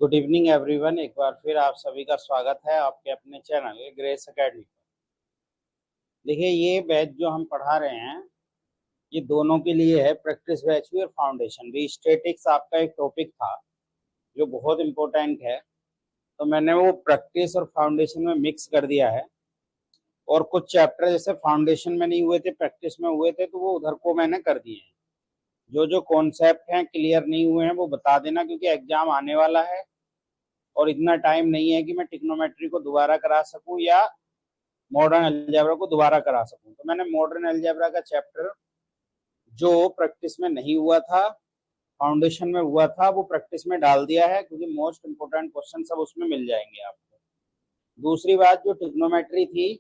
Good evening everyone. एक बार फिर आप सभी का स्वागत है आपके अपने चैनल ग्रेस एकेडमी पर। देखिए, ये बैच जो हम पढ़ा रहे हैं ये दोनों के लिए है, प्रैक्टिस बैच भी और फाउंडेशन भी। स्टैटिक्स आपका एक टॉपिक था जो बहुत इम्पोर्टेंट है, तो मैंने वो प्रैक्टिस और फाउंडेशन में मिक्स कर दिया है। और कुछ चैप्टर जैसे फाउंडेशन में नहीं हुए थे, प्रैक्टिस में हुए थे, तो वो उधर को मैंने कर दिए हैं। जो जो कॉन्सेप्ट हैं क्लियर नहीं हुए हैं वो बता देना, क्योंकि एग्जाम आने वाला है और इतना टाइम नहीं है कि मैं ट्रिग्नोमेट्री को दोबारा करा सकूं या मॉडर्न अलजेब्रा को दोबारा करा सकूं। तो मैंने मॉडर्न अलजेब्रा का चैप्टर जो प्रैक्टिस में नहीं हुआ था, फाउंडेशन में हुआ था, वो प्रैक्टिस में डाल दिया है, क्योंकि मोस्ट इंपोर्टेंट क्वेश्चन सब उसमें मिल जाएंगे आपको। दूसरी बात, जो ट्रिग्नोमेट्री थी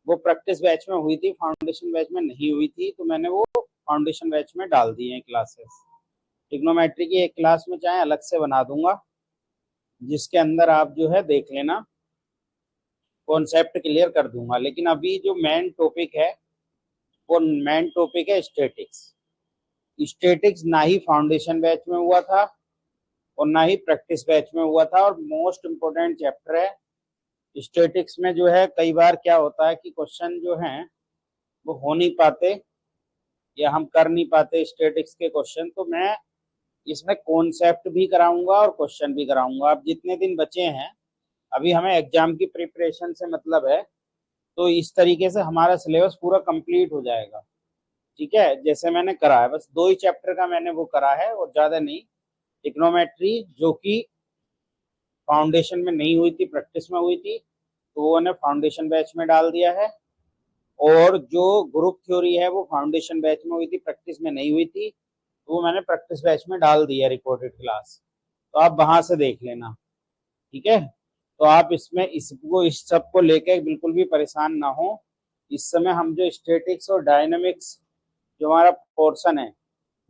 वो प्रैक्टिस बैच में हुई थी, फाउंडेशन बैच में नहीं हुई थी, तो मैंने वो फाउंडेशन बैच में डाल दी है क्लासेस। ट्रिग्नोमेट्री की एक क्लास में चाहे अलग से बना दूंगा, जिसके अंदर आप जो है देख लेना, कॉन्सेप्ट क्लियर कर दूंगा। लेकिन अभी जो मेन टॉपिक है वो मेन टॉपिक है स्टैटिक्स। स्टैटिक्स ना ही फाउंडेशन बैच में हुआ था और ना ही प्रैक्टिस बैच में हुआ था, और मोस्ट इम्पोर्टेंट चैप्टर है। स्टैटिक्स में जो है कई बार क्या होता है कि क्वेश्चन जो हैं वो हो नहीं पाते या हम कर नहीं पाते स्टैटिक्स के क्वेश्चन, तो मैं इसमें कॉन्सेप्ट भी कराऊंगा और क्वेश्चन भी कराऊंगा। अब जितने दिन बचे हैं, अभी हमें एग्जाम की प्रिपरेशन से मतलब है, तो इस तरीके से हमारा सिलेबस पूरा कंप्लीट हो जाएगा। ठीक है, जैसे मैंने करा है, बस 2 ही चैप्टर का मैंने वो करा है और ज्यादा नहीं। इकोनोमेट्री जो कि फाउंडेशन में नहीं हुई थी, प्रैक्टिस में हुई थी, तो वो ने फाउंडेशन बैच में डाल दिया है। और जो ग्रुप थ्योरी है वो फाउंडेशन बैच में हुई थी, प्रैक्टिस में नहीं हुई थी, तो वो मैंने प्रैक्टिस बैच में डाल दिया रिकॉर्डेड क्लास। तो आप वहां से देख लेना। ठीक है, तो आप इसमें इस सब को लेकर बिल्कुल भी परेशान ना हो। इस समय हम जो स्टैटिक्स और डायनेमिक्स जो हमारा पोर्शन है,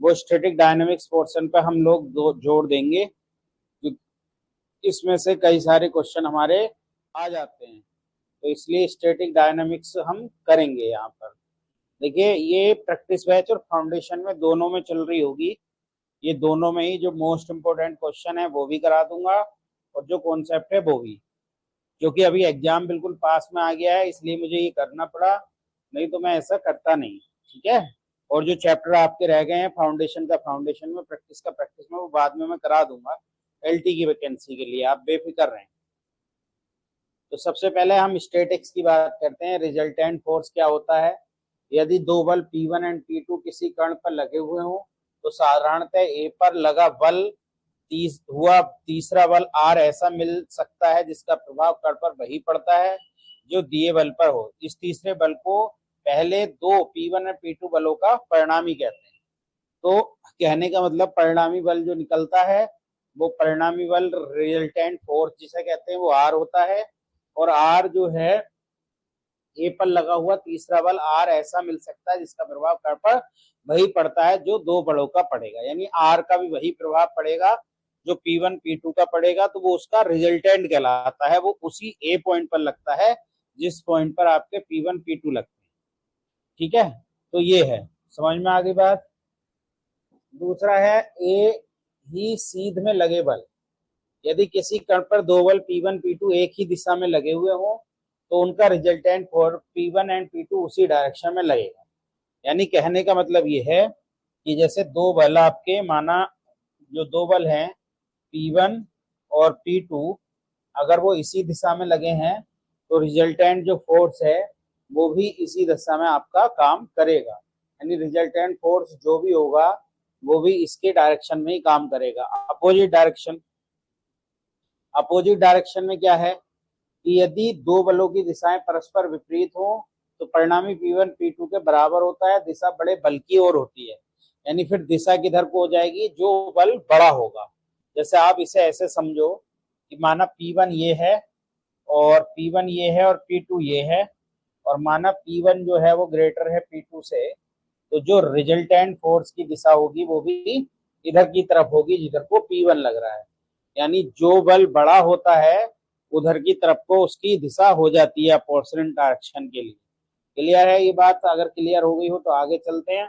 वो स्टैटिक डायनेमिक्स पोर्शन पे हम लोग जोड़ देंगे, क्योंकि इसमें से कई सारे क्वेश्चन हमारे आ जाते हैं, तो इसलिए स्टैटिक डायनेमिक्स हम करेंगे यहाँ पर। देखिए, ये प्रैक्टिस बैच और फाउंडेशन में दोनों में चल रही होगी। ये दोनों में ही जो मोस्ट इंपोर्टेंट क्वेश्चन है वो भी करा दूंगा और जो कॉन्सेप्ट है वो भी, क्योंकि अभी एग्जाम बिल्कुल पास में आ गया है, इसलिए मुझे ये करना पड़ा, नहीं तो मैं ऐसा करता नहीं। ठीक है, और जो चैप्टर आपके रह गए हैं फाउंडेशन का फाउंडेशन में, प्रैक्टिस का प्रैक्टिस में, वो बाद में मैं करा दूंगा एलटी की वैकेंसी के लिए, आप बेफिक्र रहें। तो सबसे पहले हम स्टैटिक्स की बात करते हैं। रिजल्टेंट फोर्स क्या होता है? यदि 2 बल P1 एंड P2 किसी कण पर लगे हुए हों, तो साधारणतः ए पर लगा बल तीसरा बल R ऐसा मिल सकता है जिसका प्रभाव कण पर वही पड़ता है जो दिए बल पर हो। इस तीसरे बल को पहले 2 P1 और P2 बलों का परिणामी कहते हैं। तो कहने का मतलब, परिणामी बल जो निकलता है वो परिणामी बल, रिजल्टेंट फोर्स जिसे कहते हैं, वो R होता है। और R जो है, ए पर लगा हुआ तीसरा बल R ऐसा मिल सकता है जिसका प्रभाव कण पर वही पड़ता है जो 2 बलों का पड़ेगा, यानी R का भी वही प्रभाव पड़ेगा जो P1 P2 का पड़ेगा, तो वो उसका रिजल्टेंट कहलाता है। वो उसी ए पॉइंट पर लगता है जिस पॉइंट पर आपके P1 P2 लगते हैं। ठीक है, तो ये है, समझ में आ गई बात। दूसरा है ए ही सीध में लगे बल। यदि किसी कण पर 2 बल P1 P2 एक ही दिशा में लगे हुए हों, तो उनका resultant for P1 and P2 उसी डायरेक्शन में लगेगा। यानी कहने का मतलब ये है कि जैसे 2 बल आपके, माना जो 2 बल हैं P1 और P2, अगर वो इसी दिशा में लगे हैं, तो रिजल्टेंट जो फोर्स है वो भी इसी दिशा में आपका काम करेगा। यानी रिजल्टेंट फोर्स जो भी होगा वो भी इसके डायरेक्शन में ही काम करेगा। अपोजिट डायरेक्शन में क्या है कि यदि 2 बलों की दिशाएं परस्पर विपरीत हो, तो परिणामी P1 P2 के बराबर होता है, दिशा बड़े बल की ओर होती है। यानी फिर दिशा किधर को हो जाएगी? जो बल बड़ा होगा। जैसे आप इसे ऐसे समझो कि माना P1 ये है और P1 ये है और P2 ये है, और माना P1 जो है वो ग्रेटर है P2 से, तो जो रिजल्टेंट फोर्स की दिशा होगी वो भी इधर की तरफ होगी जिधर को P1 लग रहा है। यानी जो बल बड़ा होता है उधर की तरफ को उसकी दिशा हो जाती है अपोजिट डायरेक्शन के लिए। क्लियर है ये बात? अगर क्लियर हो गई हो तो आगे चलते हैं।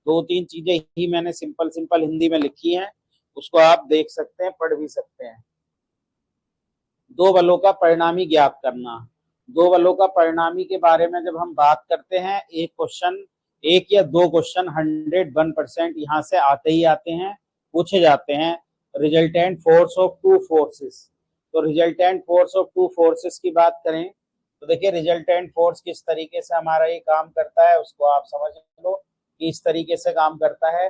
2-3 चीजें ही मैंने सिंपल सिंपल हिंदी में लिखी हैं, उसको आप देख सकते हैं, पढ़ भी सकते हैं। दो बलों का परिणामी ज्ञात करना। दो बलों का परिणामी के बारे में जब हम बात करते हैं, एक क्वेश्चन, एक या दो क्वेश्चन 101% यहाँ से आते ही आते हैं, पूछे जाते हैं। Resultant force of two forces, तो resultant force of two forces की बात करें तो देखिए रिजल्टेंट फोर्स किस तरीके से हमारा ये काम करता है उसको आप समझ लो कि इस तरीके से काम करता है।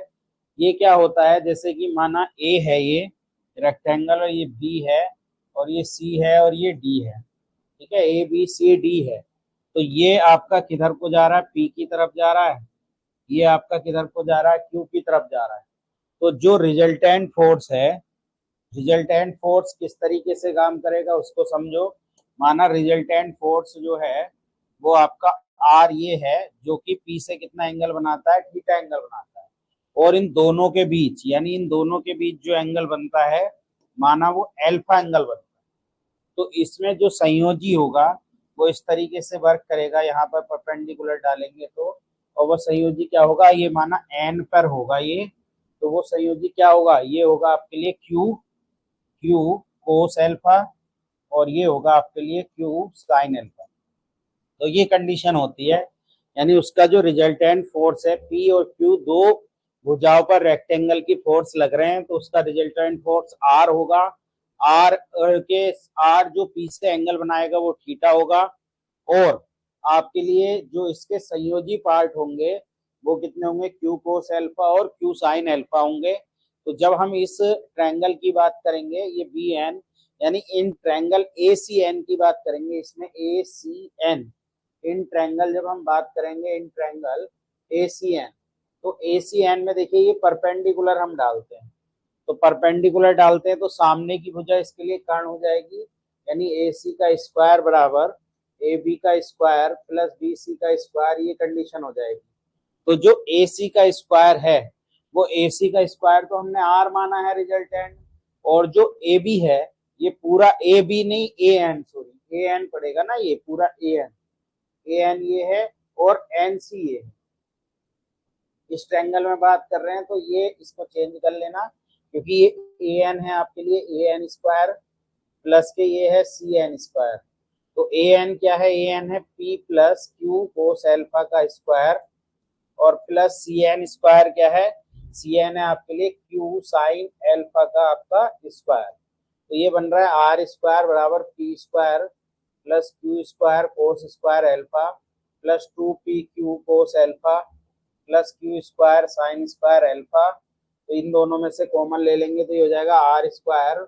ये क्या होता है, जैसे कि माना ए है, ये रेक्टेंगल, और ये बी है, और ये सी है, और ये डी है, ठीक है, ए बी सी डी है। तो ये आपका किधर को जा रहा है, पी की तरफ जा रहा है, ये आपका किधर को जा रहा है, क्यू की तरफ जा रहा है। तो जो रिजल्टेंट फोर्स है, रिजल्टेंट फोर्स किस तरीके से काम करेगा उसको समझो। माना रिजल्टेंट फोर्स जो है वो आपका आर ये है, जो कि पी से कितना एंगल बनाता है, थीटा एंगल बनाता है, और इन दोनों के बीच, यानी इन दोनों के बीच जो एंगल बनता है, माना वो एल्फा एंगल बनता है। तो इसमें जो संयोजी होगा वो इस तरीके से वर्क करेगा, यहाँ पर परपेंडिकुलर डालेंगे तो, और वो संयोजी क्या होगा, ये माना एन पर होगा ये, तो वो संयोजी क्या होगा, ये होगा आपके लिए क्यू, क्यू कोस एल्फा, और ये होगा आपके लिए क्यू साइन एल्फा। तो ये कंडीशन होती है, यानी उसका जो रिजल्टेंट फोर्स है, पी और क्यू दो भुजाओं पर रेक्टेंगल की फोर्स लग रहे हैं, तो उसका रिजल्टेंट फोर्स आर होगा। आर के आर जो पी से एंगल बनाएगा वो थीटा होगा, और आपके लिए जो इसके संयोजी पार्ट होंगे वो कितने होंगे, क्यू कोस एल्फा और क्यू साइन एल्फा होंगे। तो जब हम इस ट्रायंगल की बात करेंगे, ये बी एन, यानी in triangle A C N की बात करेंगे, इसमें ए सी एन, इन ट्रायंगल जब हम बात करेंगे, in triangle A C N, तो ए सी एन में देखिए ये परपेंडिकुलर हम डालते हैं, तो परपेंडिकुलर डालते हैं तो सामने की भुजा इसके लिए कर्ण हो जाएगी, यानी ए सी का स्क्वायर बराबर ए बी का स्क्वायर प्लस बी सी का स्क्वायर, ये कंडीशन हो जाएगी। तो जो ए सी का स्क्वायर है, वो ए सी का स्क्वायर तो हमने आर माना है रिजल्टेंट, और जो ए बी है, ये पूरा ए बी नहीं A N, sorry A N पड़ेगा ना, ये पूरा ए एन ये है, और एन सी ये है। इस ट्रायंगल में बात कर रहे हैं तो ये इसको चेंज कर लेना, क्योंकि ये ए एन है आपके लिए ए एन स्क्वायर, प्लस के ये है सी एन स्क्वायर। तो ए एन क्या है, ए एन है पी प्लस क्यू कोस एल्फा का स्क्वायर, और प्लस सी एन स्क्वायर क्या है, सी एन है आपके लिए क्यू साइन एल्फा का आपका स्क्वायर। तो ये बन रहा है आर स्क्वायर बराबर P square plus Q square cos square alpha plus 2p Q कोस alpha plus Q square sine square alpha. तो इन दोनों में से कॉमन ले लेंगे तो ये हो जाएगा आर स्क्वायर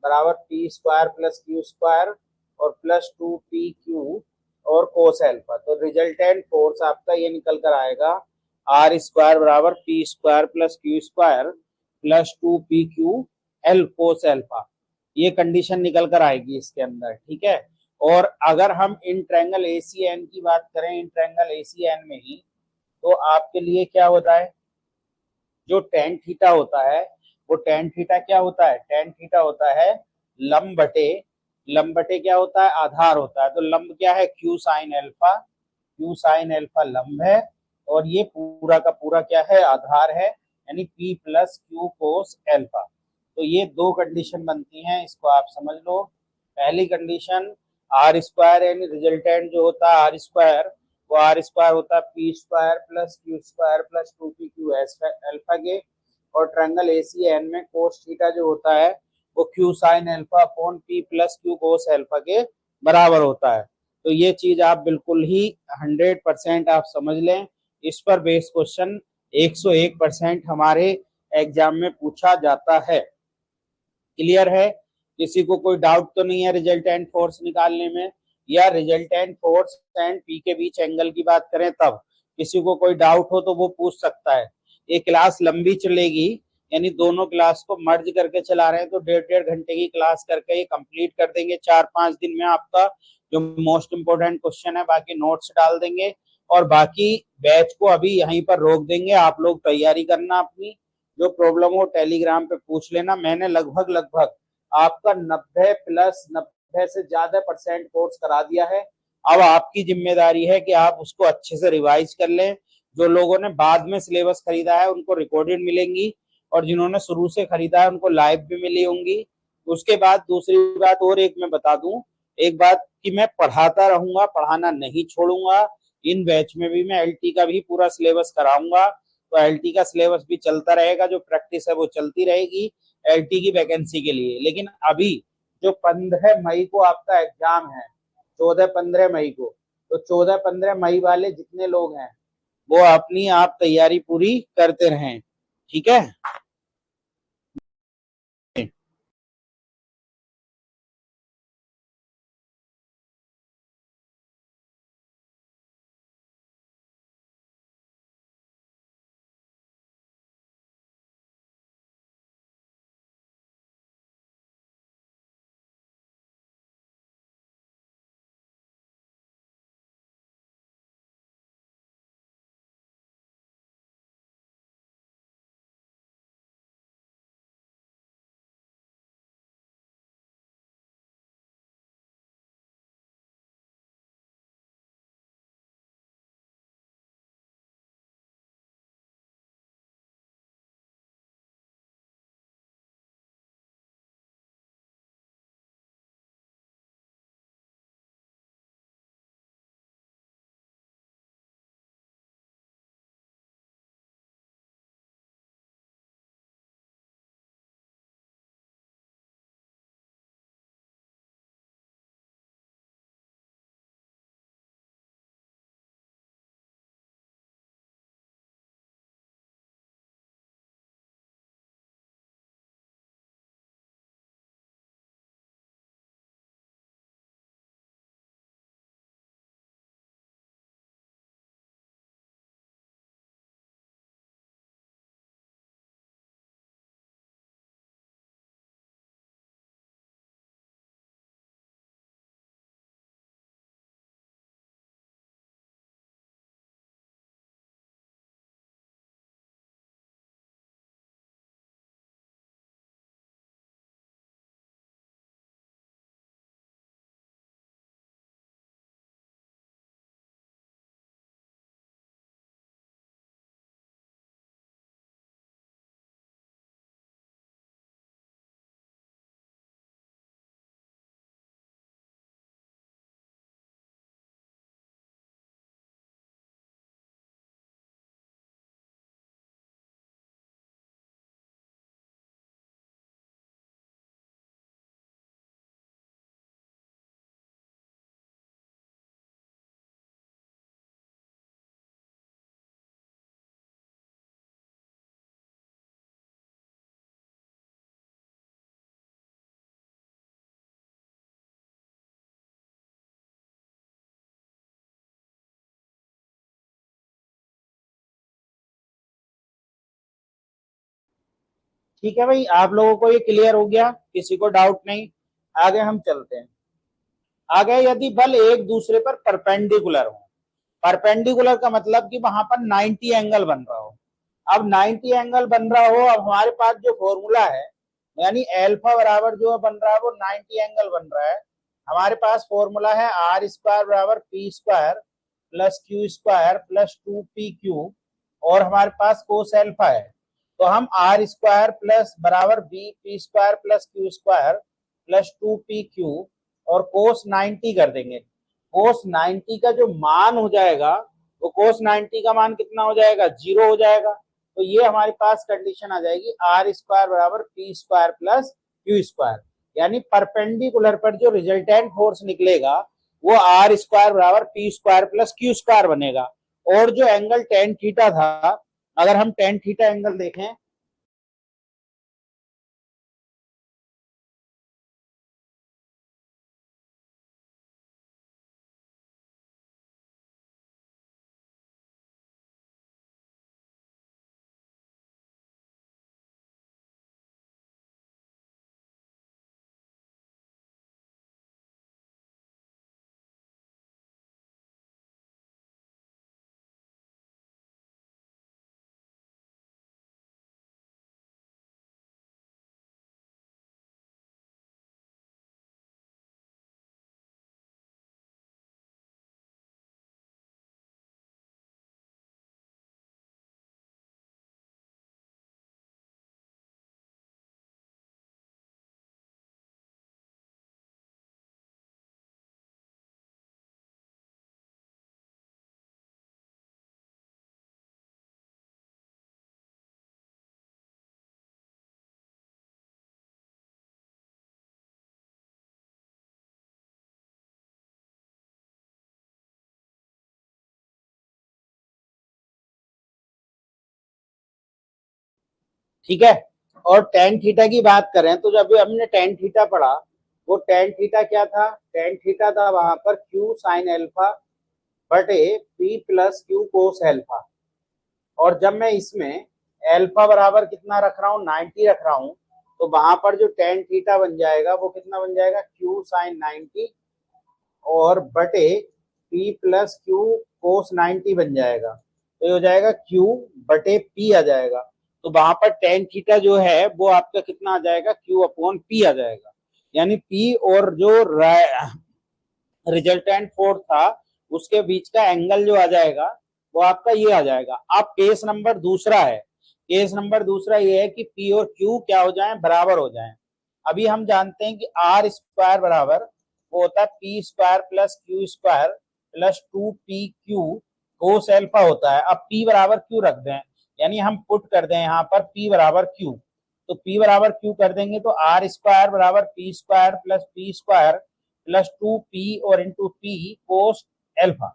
बराबर P square plus Q square और प्लस 2p क्यू और कोस एल्फा। तो रिजल्टेंट फोर्स आपका ये निकल कर आएगा आर स्क्वायर बराबर P square plus Q square plus 2p Q L cos alpha. ये कंडीशन निकल कर आएगी इसके अंदर, ठीक है। और अगर हम इन ट्रायंगल एसीएन की बात करें, इन ट्रायंगल एसीएन में ही, तो आपके लिए क्या होता है, जो टेन थीटा होता है, वो टेन थीटा क्या होता है, टेन थीटा होता है लंब बटे क्या होता है, आधार होता है। तो लंब क्या है, Q sine alpha, Q sine alpha लंब है, और ये पूरा का पूरा क्या है, आधार है, यानी पी प्लस क्यू कोस एल्फा। तो ये दो कंडीशन बनती हैं, इसको आप समझ लो। पहली कंडीशन आर स्क्वायर, यानी रिजल्टेंट जो होता है आर स्क्वायर, वो आर स्क्वायर होता है P square plus Q square plus 2p Q alpha के, और ट्रायंगल एसीएन में कोस थीटा जो होता है वो Q sine alpha upon P plus Q कोस एल्फा के बराबर होता है। तो ये चीज आप बिल्कुल ही 100% आप समझ लें। इस पर बेस क्वेश्चन 101% हमारे एग्जाम में पूछा जाता है। क्लियर है, किसी को कोई डाउट तो नहीं है रिजल्टेंट फोर्स निकालने में, या रिजल्टेंट फोर्स एंड पी के बीच एंगल की बात करें तब किसी को कोई डाउट हो तो वो पूछ सकता है। ये क्लास लंबी चलेगी, यानी दोनों क्लास को मर्ज करके चला रहे हैं, तो 1.5 घंटे की क्लास करके ये कंप्लीट कर देंगे 4-5 दिन में। आपका जो मोस्ट इंपोर्टेंट क्वेश्चन है बाकी नोट्स डाल देंगे, और बाकी बैच को अभी यहीं पर रोक देंगे। आप लोग तैयारी करना, अपनी जो प्रॉब्लम हो टेलीग्राम पे पूछ लेना। मैंने लगभग आपका 90 से ज्यादा % कोर्स करा दिया है। अब आपकी जिम्मेदारी है कि आप उसको अच्छे से रिवाइज कर लें। जो लोगों ने बाद में सिलेबस खरीदा है उनको रिकॉर्डेड मिलेंगी, और जिन्होंने शुरू से खरीदा है उनको लाइव भी मिली होंगी। उसके बाद दूसरी बात और एक मैं बता दूं, एक बात कि मैं पढ़ाता रहूंगा, पढ़ाना नहीं छोड़ूंगा। इन बैच में भी मैं एलटी का भी पूरा सिलेबस कराऊंगा, तो एलटी का सिलेबस भी चलता रहेगा, जो प्रैक्टिस है वो चलती रहेगी एलटी की वैकेंसी के लिए। लेकिन अभी जो 15 मई को आपका एग्जाम है, 14-15 मई को, तो 14-15 मई वाले जितने लोग हैं वो अपनी आप तैयारी पूरी करते रहें, ठीक है। ठीक है भाई, आप लोगों को ये क्लियर हो गया, किसी को डाउट नहीं। आगे हम चलते हैं। आगे यदि बल एक दूसरे पर परपेंडिकुलर हो, परपेंडिकुलर का मतलब कि वहां पर 90 एंगल बन रहा हो। अब 90 एंगल बन रहा हो, अब हमारे पास जो फॉर्मूला है, यानी एल्फा बराबर जो बन रहा है वो 90 एंगल बन रहा है। हमारे पास फॉर्मूला है आर स्क्वायर बराबर P square plus Q square plus 2 P Q, और हमारे पास कोस एल्फा है। तो हम आर स्क्वायर प्लस बराबर B P square plus Q square plus 2 P Q और कोस 90 कर देंगे। कोस 90 का जो मान हो जाएगा, वो कोस 90 का मान कितना हो जाएगा, 0 हो जाएगा। तो ये हमारे पास कंडीशन आ जाएगी आर स्क्वायर बराबर P square plus Q square, यानी परपेंडिकुलर पर जो रिजल्टेंट फोर्स निकलेगा वो आर स्क्वायर बराबर P square plus Q square बनेगा। और जो एंगल टेन थीटा था, अगर हम टेन थीटा एंगल देखें, ठीक है। और टेन थीटा की बात करें तो जब हमने टेन थीटा पढ़ा, वो टेन थीटा क्या था, टेन थीटा था वहां पर क्यू साइन एल्फा बटे पी प्लस क्यू कोस एल्फा। और जब मैं इसमें एल्फा बराबर कितना रख रहा हूँ, 90 रख रहा हूँ, तो वहां पर जो टेन थीटा बन जाएगा वो कितना बन जाएगा, क्यू साइन 90 और बटे पी प्लस क्यू कोस 90 बन जाएगा। तो ये हो जाएगा क्यू बटे पी आ जाएगा। तो वहां पर टेन थीटा जो है वो आपका कितना आ जाएगा, क्यू अपॉन पी आ जाएगा। यानी पी और जो रिजल्टेंट फोर्स था उसके बीच का एंगल जो आ जाएगा वो आपका ये आ जाएगा। अब केस नंबर दूसरा है, केस नंबर दूसरा ये है कि पी और क्यू क्या हो जाए, बराबर हो जाए। अभी हम जानते हैं कि आर स्क्वायर बराबर वो होता है P square plus Q square plus 2pq कोस एल्फा होता है। अब पी बराबर क्यू रख दें, यानी हम पुट कर दें यहाँ पर पी बराबर क्यू, तो पी बराबर क्यू कर देंगे तो आर स्क्वायर बराबर P square plus P square plus 2p और इंटू पी कोस एल्फा,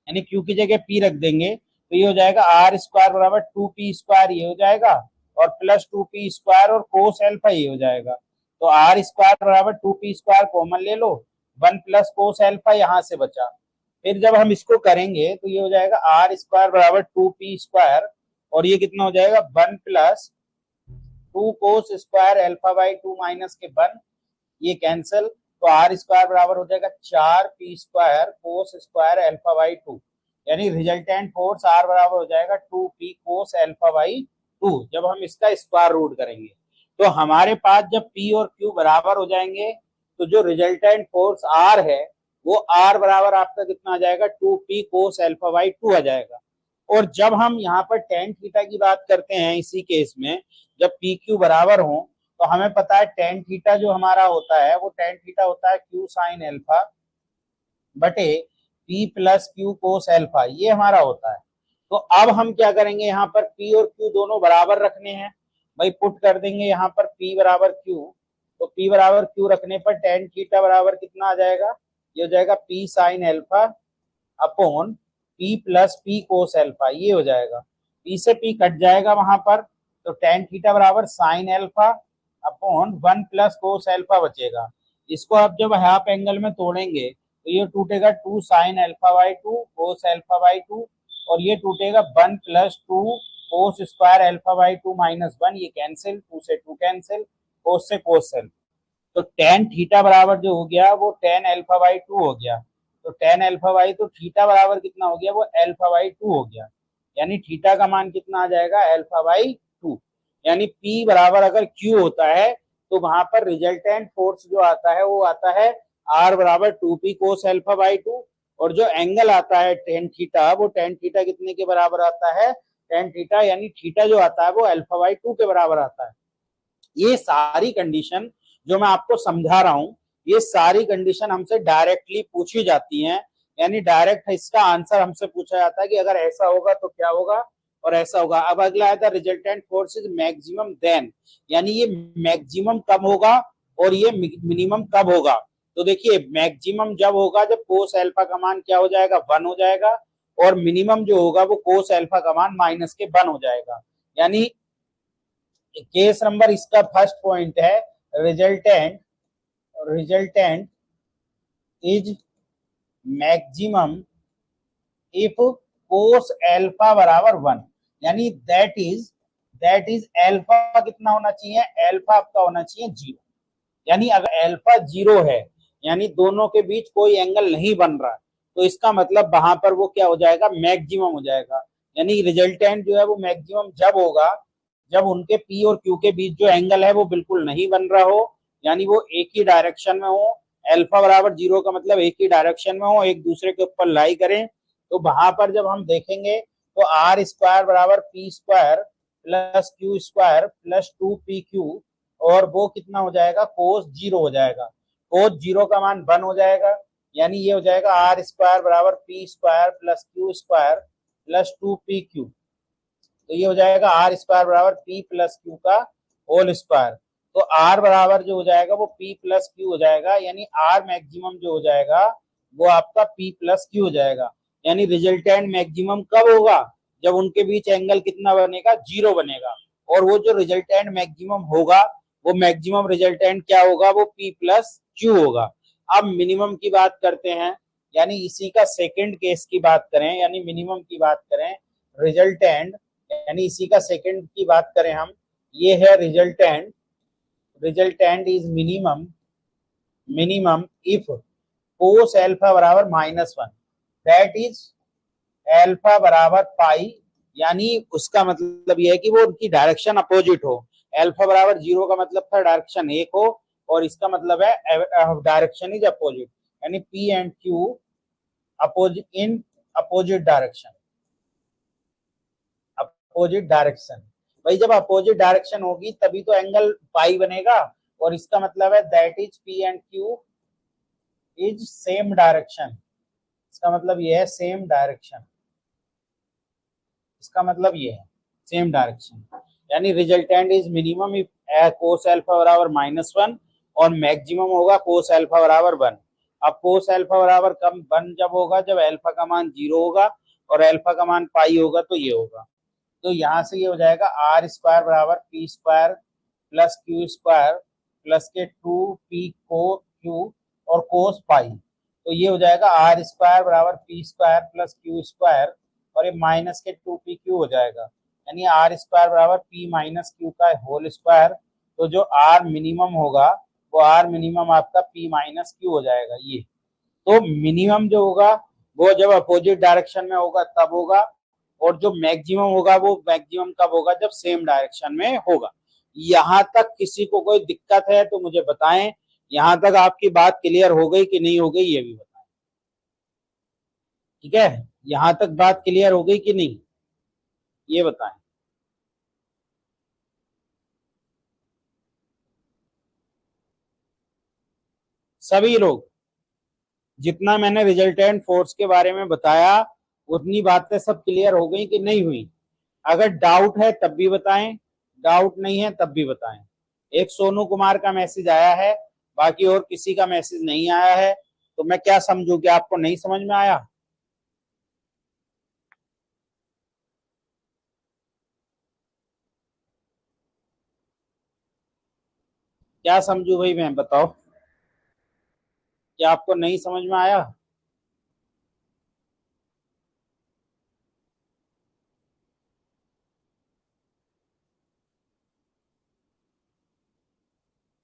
यानी क्यू की जगह पी रख देंगे तो ये हो जाएगा आर स्क्वायर बराबर 2p स्क्वायर ये हो जाएगा और प्लस 2p स्क्वायर और कोस एल्फा ये हो जाएगा। तो आर स्क्वायर बराबर 2p स्क्वायर कॉमन ले लो, 1 प्लस कोस एल्फा यहाँ से बचा। फिर जब हम इसको करेंगे तो ये हो जाएगा आर स्क्वायर बराबर 2p स्क्वायर और ये कितना हो जाएगा 1 plus 2 cos square alpha by 2 minus के 1, ये कैंसिल। तो आर स्क्वायर बराबर हो जाएगा 4p square cos square alpha by 2, यानी रिजल्टेंट फोर्स आर बराबर हो जाएगा 2p कोस एल्फा बाई 2 जब हम इसका स्क्वायर रूट करेंगे। तो हमारे पास जब p और q बराबर हो जाएंगे तो जो रिजल्टेंट फोर्स आर है वो आर बराबर आपका कितना आ जाएगा, 2p कोस एल्फा बाई 2 आ जाएगा। और जब हम यहाँ पर टेन थीटा की बात करते हैं इसी केस में, जब पी क्यू बराबर हो तो हमें पता है टेन थीटा जो हमारा होता है वो टेन थीटा होता है क्यू साइन एल्फा बटे पी प्लस क्यू कोस एल्फा, ये हमारा होता है। तो अब हम क्या करेंगे, यहाँ पर पी और क्यू दोनों बराबर रखने हैं, भाई पुट कर देंगे यहाँ पर पी बराबर क्यू, तो पी बराबर क्यू रखने पर टेन थीटा बराबर कितना आ जाएगा, ये हो जाएगा P sine alpha upon P plus P cos alpha, ये हो जाएगा। पी से पी कट जाएगा वहां पर, तो टेन थीटा बराबर sine alpha upon 1 plus cos alpha बचेगा। इसको आप जब हाफ एंगल में तोड़ेंगे तो ये टूटेगा 2 sine alpha by 2 cos alpha by 2 और ये टूटेगा 1 plus 2 cos square alpha by 2 minus 1, ये कैंसिल, 2 से 2 कैंसिल, कोस से कोस एल्फा। तो टेन थीटा बराबर जो हो गया वो टेन एल्फा बाई 2 हो गया। तो टेन एल्फा बाई तो थीटा बराबर कितना हो गया, वो एल्फा बाई 2 हो गया। यानी थीटा का मान कितना आ जाएगा, एल्फा बाई 2। यानी P बराबर अगर Q होता है तो वहां पर रिजल्टेंट फोर्स जो आता है वो आता है R बराबर 2p कोस एल्फा बाई 2 और जो एंगल आता है टेन थीटा वो टेन थीटा कितने के बराबर आता है, टेन थीटा यानी थीटा जो आता है वो एल्फा बाई 2 के बराबर आता है। ये सारी कंडीशन जो मैं आपको समझा रहा हूं, ये सारी कंडीशन हमसे डायरेक्टली पूछी जाती हैं, यानी डायरेक्ट इसका आंसर हमसे पूछा जाता है कि अगर ऐसा होगा तो क्या होगा और ऐसा होगा। अब अगला है the resultant force is maximum then, यानी ये मैक्सिमम कब होगा और ये मिनिमम कब होगा। तो देखिए मैक्सिमम जब होगा जब कोस एल्फा का मान क्या हो जाएगा, 1 हो जाएगा, और मिनिमम जो होगा वो कोस एल्फा का मान माइनस के 1 हो जाएगा। यानी केस नंबर इसका फर्स्ट पॉइंट है resultant resultant is maximum if cos alpha बराबर 1, यानी दैट इज एल्फा कितना होना चाहिए, एल्फा आपका होना चाहिए 0। यानी अगर एल्फा 0 है यानी दोनों के बीच कोई एंगल नहीं बन रहा, तो इसका मतलब वहां पर वो क्या हो जाएगा, मैक्सिमम हो जाएगा। यानी रिजल्टेंट जो है वो मैक्सिमम जब होगा जब उनके पी और क्यू के बीच जो एंगल है वो बिल्कुल नहीं बन रहा हो, यानी वो एक ही डायरेक्शन में हो। एल्फा बराबर 0 का मतलब एक ही डायरेक्शन में हो, एक दूसरे के ऊपर लाई करें। तो वहां पर जब हम देखेंगे तो आर स्क्वायर बराबर P square plus Q square plus 2pq और वो कितना हो जाएगा, कोस 0 हो जाएगा। कोस 0 का मान 1 हो जाएगा, यानी ये हो जाएगा आर स्क्वायर बराबर P square plus Q square plus 2pq। तो ये हो जाएगा आर स्क्वायर बराबर पी प्लस क्यू का होल स्क्वायर। तो आर बराबर जो हो जाएगा वो पी प्लस क्यू हो जाएगा, यानी आर मैक्सिमम जो हो जाएगा वो आपका पी प्लस क्यू हो जाएगा। यानी रिजल्टेंट मैक्सिमम कब होगा, जब उनके बीच एंगल कितना बनेगा, 0 बनेगा। और वो जो रिजल्टेंट मैक्सिमम होगा वो मैक्सिमम रिजल्टेंट क्या होगा, वो P प्लस Q होगा। अब मिनिमम की बात करते हैं, यानी इसी का सेकंड केस की बात करें, यानी मिनिमम की बात करें, रिजल्टेंट यानी इसी का सेकंड की बात करें हम, ये है resultant. Resultant is minimum if cos alpha बराबर -1, दैट इज एल्फा बराबर पाई, यानी उसका मतलब यह है कि वो उनकी डायरेक्शन अपोजिट हो। एल्फा बराबर 0 का मतलब था डायरेक्शन 1 हो, और इसका मतलब है डायरेक्शन इज अपोजिट, यानी P and Q opposite in opposite direction. Opposite direction, भाई जब अपोजिट डायरेक्शन होगी तभी तो एंगल पाई बनेगा, और इसका मतलब है that is P and Q is same direction. इसका मतलब ये है सेम डायरेक्शन, इसका मतलब ये है सेम डायरेक्शन, यानी resultant is minimum if cos alpha बराबर -1 और मैक्सिमम होगा कोस एल्फा बराबर 1। अब कोस एल्फा बराबर कम 1 जब होगा, जब एल्फा का मान 0 होगा और एल्फा का मान पाई होगा, तो ये होगा। तो यहाँ से ये हो जाएगा आर स्क्वायर बराबर P square plus Q square plus के 2p को क्यू और कोस पाई। तो ये हो जाएगा आर स्क्वायर बराबर P square plus Q square और ये माइनस के 2pq हो जाएगा, यानी आर स्क्वायर बराबर पी माइनस क्यू का होल स्क्वायर। तो जो आर मिनिमम होगा वो आर मिनिमम आपका पी माइनस क्यू हो जाएगा। ये तो मिनिमम जो होगा वो जब अपोजिट डायरेक्शन में होगा तब होगा, और जो मैक्सिमम होगा वो मैक्सिमम कब होगा, जब सेम डायरेक्शन में होगा। यहां तक किसी को कोई दिक्कत है तो मुझे बताएं। यहां तक आपकी बात क्लियर हो गई कि नहीं हो गई, ये भी बताएं। ठीक है, यहां तक बात क्लियर हो गई कि नहीं, ये बताएं। सभी लोग, जितना मैंने रिजल्टेंट फोर्स के बारे में बताया उतनी बातें सब क्लियर हो गई कि नहीं हुई? अगर डाउट है तब भी बताएं, डाउट नहीं है तब भी बताएं। एक सोनू कुमार का मैसेज आया है, बाकी और किसी का मैसेज नहीं आया है, तो मैं क्या समझू कि आपको नहीं समझ में आया? क्या समझू भाई, मैं बताओ, क्या आपको नहीं समझ में आया?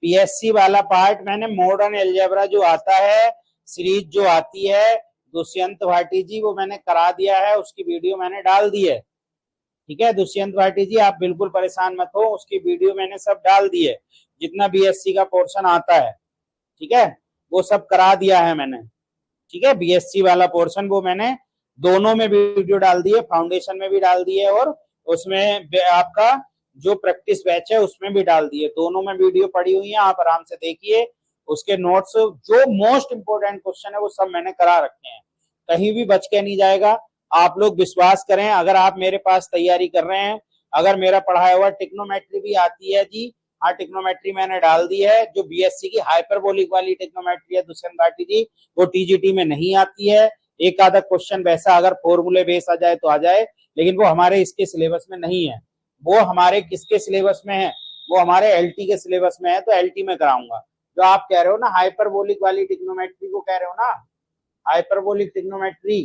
पीएससी वाला पार्ट मैंने मॉडर्न एलजेब्रा जो आता है, सीरीज जो आती है दुष्यंत भाटी जी, वो मैंने करा दिया है, उसकी वीडियो मैंने डाल दी है। ठीक है दुष्यंत भाटी जी, आप बिल्कुल परेशान मत हो, उसकी वीडियो मैंने सब डाल दी है, जितना बीएससी का पोर्शन आता है। ठीक है, वो सब करा दिया है मैंने। ठीक है, बीएससी वाला पोर्शन वो मैंने दोनों में वीडियो डाल दी है, फाउंडेशन में भी डाल दी है और उसमें आपका जो प्रैक्टिस बैच है उसमें भी डाल दी है। दोनों में वीडियो पड़ी हुई है, आप आराम से देखिए। उसके नोट्स जो मोस्ट इंपोर्टेंट क्वेश्चन है वो सब मैंने करा रखे हैं, कहीं भी बच के नहीं जाएगा। आप लोग विश्वास करें, अगर आप मेरे पास तैयारी कर रहे हैं, अगर मेरा पढ़ाया हुआ टिक्नोमेट्री भी आती है जी, हाँ टिक्नोमेट्री मैंने डाल दी है, जो बीएससी की हाइपरबोलिक वाली टिक्नोमेट्री है दुष्यंत भाटी जी, वो टीजीटी में नहीं आती है। एक आधा क्वेश्चन वैसा अगर फॉर्मूले बेस आ जाए तो आ जाए, लेकिन वो हमारे इसके सिलेबस में नहीं है। वो हमारे किसके सिलेबस में है, वो हमारे एलटी के सिलेबस में है, तो एलटी में कराऊंगा। जो आप कह रहे हो ना हाइपरबोलिक वाली टिक्नोमेट्री को कह रहे हो ना, हाइपरबोलिक टिक्नोमेट्री,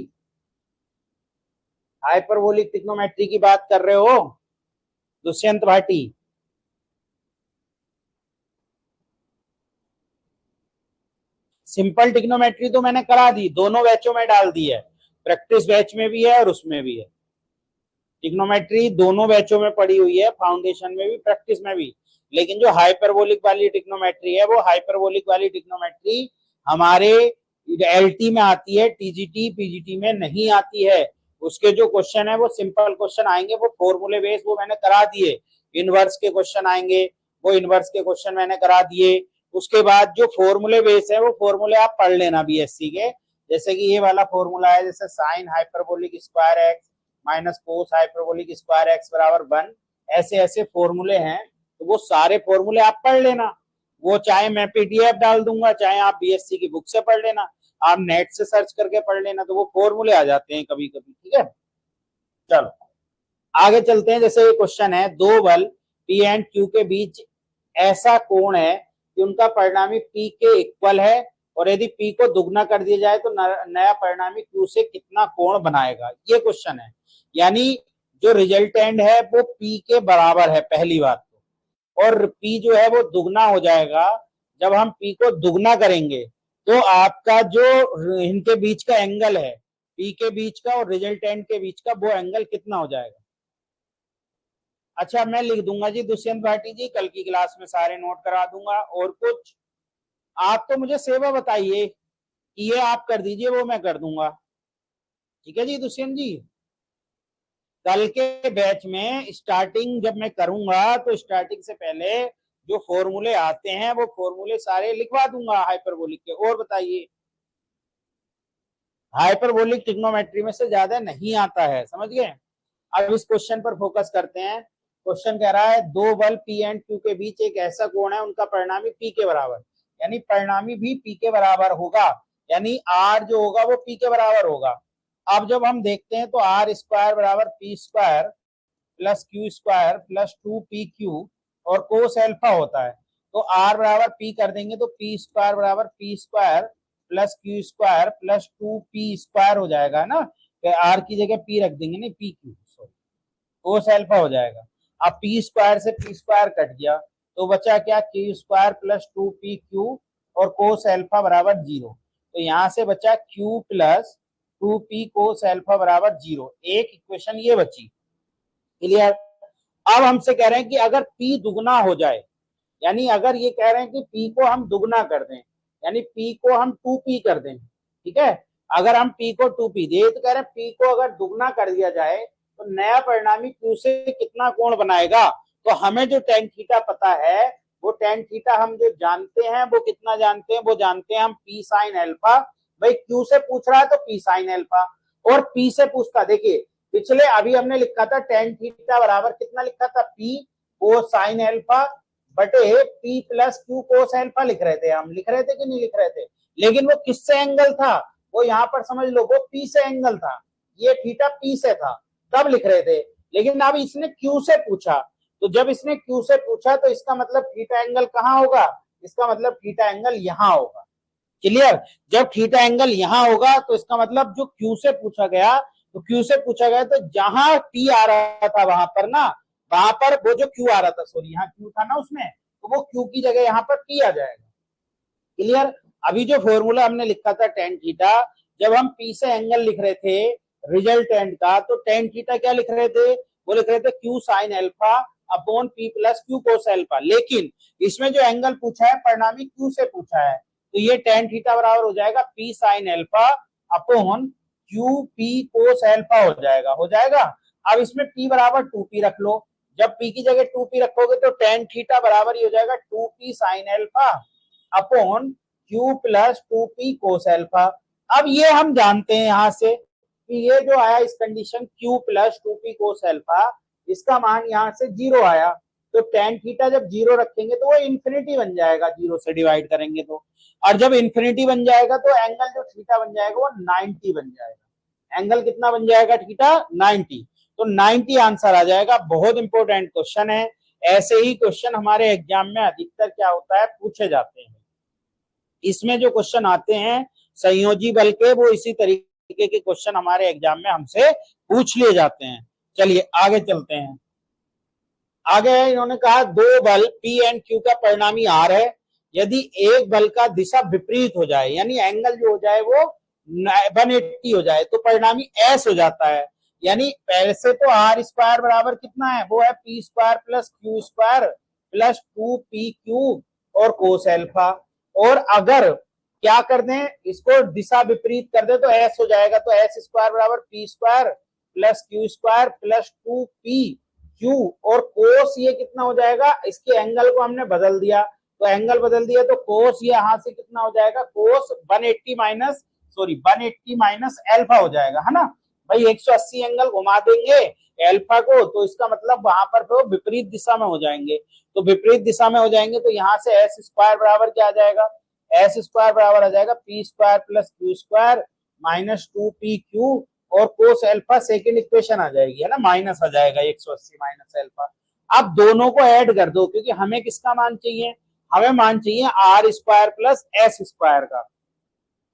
हाइपरबोलिक टिक्नोमेट्री की बात कर रहे हो दुष्यंत भाटी? सिंपल टिक्नोमेट्री तो मैंने करा दी, दोनों बैचों में डाल दी है, प्रैक्टिस बैच में भी है और उसमें भी है। टिक्नोमेट्री दोनों बैचों में पड़ी हुई है, फाउंडेशन में भी प्रैक्टिस में भी। लेकिन जो हाइपरबोलिक वाली टिक्नोमेट्री है, वो हाइपरबोलिक वाली टिक्नोमेट्री हमारे एलटी में आती है, टीजीटी पीजीटी में नहीं आती है। उसके जो क्वेश्चन है वो सिंपल क्वेश्चन आएंगे, वो फॉर्मूले बेस वो मैंने करा दिए। इनवर्स के क्वेश्चन आएंगे, वो इनवर्स के क्वेश्चन मैंने करा दिए। उसके बाद जो फॉर्मूले बेस है वो फॉर्मूले आप पढ़ लेना बीएससी के, जैसे कि ये वाला फॉर्मूला है, जैसे sine hyperbolic square x minus cos hyperbolic square x बराबर 1, ऐसे ऐसे फॉर्मूले हैं, तो वो सारे फॉर्मूले आप पढ़ लेना। वो चाहे मैं पीडीएफ डाल दूंगा, चाहे आप बीएससी की बुक से पढ़ लेना, आप नेट से सर्च करके पढ़ लेना, तो वो फॉर्मूले आ जाते हैं कभी कभी। ठीक है, चलो आगे चलते हैं। जैसे ये क्वेश्चन है, दो बल पी एंड क्यू के बीच ऐसा कोण है कि उनका परिणामी पी के इक्वल है, और यदि पी को दुगना कर दिया जाए तो नया परिणामी क्यू से कितना कोण बनाएगा, ये क्वेश्चन है। यानी जो रिजल्टेंट है वो पी के बराबर है, पहली बात तो, और पी जो है वो दुगना हो जाएगा। जब हम पी को दुगना करेंगे तो आपका जो इनके बीच का एंगल है, पी के बीच का और रिजल्टेंट के बीच का, वो एंगल कितना हो जाएगा। अच्छा, मैं लिख दूंगा जी दुष्यंत भाटी जी, कल की क्लास में सारे नोट करा दूंगा। और कुछ आप तो मुझे सेवा बताइए कि ये आप कर दीजिए, वो मैं कर दूंगा। ठीक है जी दुष्यंत जी, कल के बैच में स्टार्टिंग जब मैं करूंगा तो स्टार्टिंग से पहले जो फॉर्मूले आते हैं वो फॉर्मूले सारे लिखवा दूंगा हाइपरबोलिक के। और बताइए, हाइपरबोलिक ट्रिग्नोमेट्री में से ज्यादा नहीं आता है, समझ गए। अब इस क्वेश्चन पर फोकस करते हैं। क्वेश्चन कह रहा है दो बल पी एंड क्यू के बीच एक ऐसा कोण है उनका परिणामी पी के बराबर, यानी परिणामी भी पी के बराबर होगा, यानी आर जो होगा वो पी के बराबर होगा। अब जब हम देखते हैं तो आर स्क्वायर बराबर P square plus Q square plus 2pq और कोस एल्फा होता है। तो आर बराबर पी कर देंगे तो पी स्क्वायर बराबर P square plus Q square plus 2p square हो जाएगा ना। तो आर की जगह पी रख देंगे, नहीं पी क्यू, कोस एल्फा हो जाएगा। अब पी स्क्वायर से पी स्क्वायर कट गया तो बचा क्या, क्यू स्क्वायर प्लस 2pq और कोस एल्फा बराबर 0। तो यहां से बचा q प्लस 2p कोस एल्फा बराबर 0। एक इक्वेशन ये बची, क्लियर। अब हमसे कह रहे हैं कि अगर p दुगना हो जाए, यानी अगर ये कह रहे हैं कि p को हम दुगना कर दें, यानी p को हम 2p कर दें, ठीक है। अगर हम p को 2p दे तो कह रहे हैं p को अगर दुगना कर दिया जाए तो नया परिणामी q से कितना कोण बनाएगा। तो हमें जो tan थीटा पता है वो tan थीटा हम जो जानते हैं वो कितना जानते हैं, वो जानते हैं हम p sin अल्फा। भाई q से पूछ रहा है तो p sin अल्फा, और p से पूछता, देखिए पिछले अभी हमने लिखा था tan थीटा बराबर कितना लिखा था, p कोस sin अल्फा बटे p plus Q cos alpha लिख रहे थे, हम लिख रहे थे कि नहीं लिख रहे थे। लेकिन वो किससे एंगल था, वो यहाँ पर समझ लो वो p से एंगल था, ये थीटा p से था, तब लिख रहे थे। लेकिन अब इसने q से पूछा, तो जब इसने q से पूछा तो इसका मतलब थीटा एंगल कहाँ होगा, इसका मतलब थीटा एंगल यहाँ होगा, क्लियर। जब थीटा एंगल यहाँ होगा तो इसका मतलब जो q से पूछा गया, तो q से पूछा गया तो जहां p आ रहा था वहां पर ना, वहां पर वो जो q आ रहा था, सॉरी यहाँ q था ना उसमें, तो वो q की जगह यहाँ पर p आ जाएगा, क्लियर। अभी जो फॉर्मूला हमने लिखा था tan थीटा, जब हम p से एंगल लिख रहे थे रिजल्टेंट का, तो tan थीटा क्या लिख रहे थे, वो लिख रहे थे q sine alpha upon p plus Q cos alpha. लेकिन इसमें जो एंगल पूछा है परिणामी q से पूछा है, तो ये tan थीटा बराबर हो जाएगा p sine alpha upon Q p cos alpha हो जाएगा, हो जाएगा। अब इसमें p बराबर 2p रख लो, जब p की जगह 2p रखोगे तो tan थीटा बराबर ही हो जाएगा 2p sine alpha upon Q plus 2p कोस अल्फा। अब ये हम जानते हैं यहां से कि ये जो आया इस condition q plus 2p cos alpha, इसका मान यहां से 0 आया, तो tan थीटा जब 0 रखेंगे तो वो इंफिनिटी बन जाएगा, 0 से डिवाइड करेंगे तो। और जब इंफिनिटी बन जाएगा तो एंगल जो थीटा बन जाएगा वो 90 बन जाएगा। एंगल कितना बन जाएगा थीटा, 90। तो 90 आंसर आ जाएगा। बहुत इंपॉर्टेंट क्वेश्चन है, ऐसे ही क्वेश्चन हमारे एग्जाम में अधिकतर क्या होता है, पूछे जाते हैं। इसमें जो क्वेश्चन आते हैं संयोजी बल के, वो इसी तरीके के क्वेश्चन हमारे एग्जाम में हमसे पूछ लिए जाते हैं। चलिए आगे चलते हैं। आगे इन्होंने कहा दो बल P एंड Q का परिणामी R है, यदि एक बल का दिशा विपरीत हो जाए, यानी एंगल जो हो जाए वो 180 हो जाए, तो परिणामी S हो जाता है। यानी पहले से तो R स्क्वायर बराबर कितना है, वो है P square plus Q square plus 2pq और कोस एल्फा। और अगर क्या कर दें, इसको दिशा विपरीत कर दे तो S हो जाएगा, तो S स्क्वायर बराबर P square plus Q square plus 2p Q और कोस ये कितना हो जाएगा, इसके एंगल को हमने बदल दिया, तो एंगल बदल दिया तो कोस ये यहां से कितना हो जाएगा, कोस 180 माइनस अल्फा हो जाएगा, है ना भाई। 180 एंगल घुमा देंगे अल्फा को, तो इसका मतलब वहां पर तो विपरीत दिशा में हो जाएंगे, तो विपरीत दिशा में हो जाएंगे तो यहाँ से एस स्क्वायर बराबर क्या आ जाएगा, एस स्क्वायर बराबर आ जाएगा P square plus Q square minus 2pq और कोस अल्फा सेकेंड इक्वेशन आ जाएगी, है ना, माइनस आ जाएगा 180 माइनस अल्फा। अब दोनों को ऐड कर दो, क्योंकि हमें किसका मान चाहिए, हमें मान चाहिए R square plus S square का।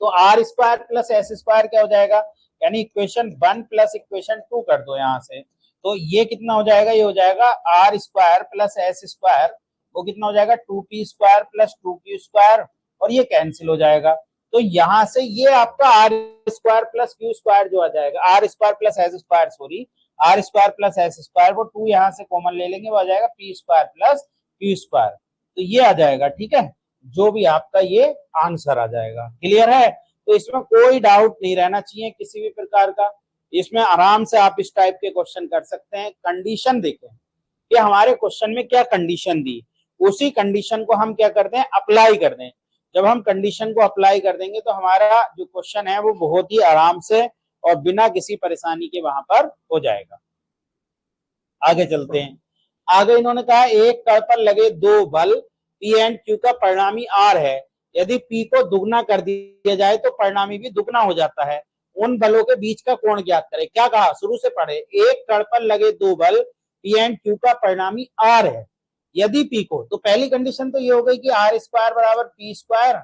तो R square plus S square क्या हो जाएगा, यानी इक्वेशन 1 प्लस इक्वेशन 2 कर दो यहां से। तो ये कितना हो जाएगा, ये हो जाएगा R square plus S square, वो कितना हो जाएगा 2p square plus 2q square, और ये कैंसिल हो जाएगा। तो यहां से ये आपका R square plus Q square जो आ जाएगा, R square plus S square, sorry R square plus S square, वो 2 यहां से कॉमन ले लेंगे, वो आ जाएगा P square plus Q square. तो ये आ जाएगा, ठीक है, जो भी आपका ये आंसर आ जाएगा। क्लियर है? तो इसमें कोई डाउट नहीं रहना चाहिए किसी भी प्रकार का। इसमें आराम से आप इस टाइप के क्वेश्चन कर सकते हैं। कंडीशन देखें कि हमारे क्वेश्चन में क्या कंडीशन दी, उसी कंडीशन को हम क्या करते हैं, अप्लाई कर दें। जब हम कंडीशन को अप्लाई कर देंगे तो हमारा जो क्वेश्चन है वो बहुत ही आराम से और बिना किसी परेशानी के वहां पर हो जाएगा। आगे चलते हैं। आगे इन्होंने कहा एक तल पर लगे दो बल पी एंड क्यू का परिणामी आर है, यदि पी को दुगना कर दिया जाए तो परिणामी भी दुगना हो जाता है, उन बलों के बीच का कोण ज्ञात करें। क्या कहा, शुरू से पढ़े, एक तल पर लगे दो बल पी एंड क्यू का परिणामी आर है, यदि पी को, तो पहली कंडीशन तो ये हो गई कि आर स्क्वायर बराबर P square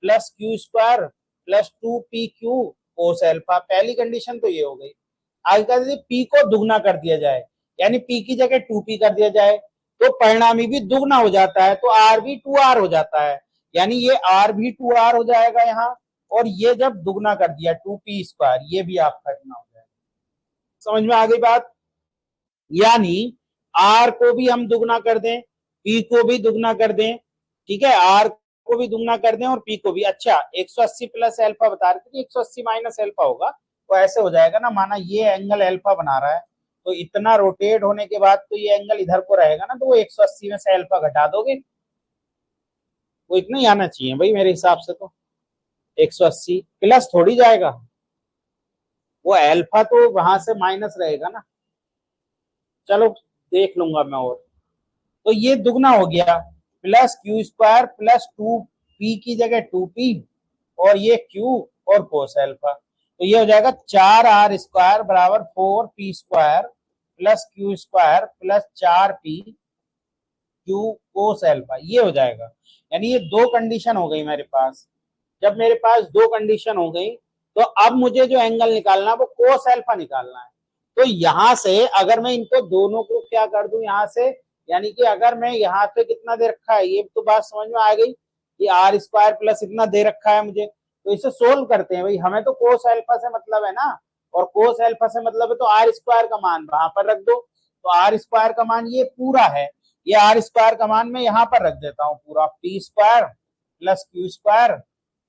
plus Q square plus 2pq कोस एल्फा, पहली कंडीशन तो ये हो गई। आगे कहते पी को दुगना कर दिया जाए, यानी पी की जगह 2p कर दिया जाए तो परिणामी भी दुगना हो जाता है, तो आर भी 2r हो जाता है, यानी ये आर भी 2r हो जाएगा यहाँ, और ये जब दुगना कर दिया 2p स्क्वायर, ये भी आपका इतना हो जाएगा। समझ में आ गई बात? यानी आर को भी हम दुगना कर दें, पी को भी दुगना कर दें, ठीक है, आर को भी दुगना कर दें और पी को भी। अच्छा 180 प्लस एल्फा बता रहे थे, 180 माइनस एल्फा होगा, तो ऐसे हो जाएगा ना, माना ये एंगल एल्फा बना रहा है, तो इतना रोटेट होने के बाद तो ये एंगल इधर को रहेगा ना, तो वो 180 में से एल्फा घटा दोगे, वो इतना ही आना चाहिए भाई मेरे हिसाब से। तो 180 प्लस थोड़ी जाएगा, वो एल्फा तो वहां से माइनस रहेगा ना। चलो देख लूंगा मैं। और तो ये दुगना हो गया, plus Q square plus 2p की जगह 2p और ये q और कोस एल्फा, तो ये हो जाएगा 4r स्क्वायर बराबर 4p square plus Q square plus 4p Q कोस एल्फा, ये हो जाएगा। यानी ये दो कंडीशन हो गई मेरे पास। जब मेरे पास दो कंडीशन हो गई तो अब मुझे जो एंगल निकालना है वो कोस एल्फा निकालना है। तो यहां से अगर मैं इनको दोनों को क्या कर दूं यहां से, यानी कि अगर मैं यहाँ पे कितना दे रखा है, ये तो बात समझ में आ गई कि आर स्क्वायर प्लस इतना दे रखा है मुझे, तो इसे सोल्व करते हैं भाई। हमें तो कोस एल्फा से मतलब है ना, और कोस एल्फा से मतलब है, तो आर स्क्वायर का मान वहां पर रख दो। तो आर स्क्वायर का मान ये पूरा है, ये आर स्क्वायर का मान मैं यहाँ पर रख देता हूँ पूरा, P square plus Q square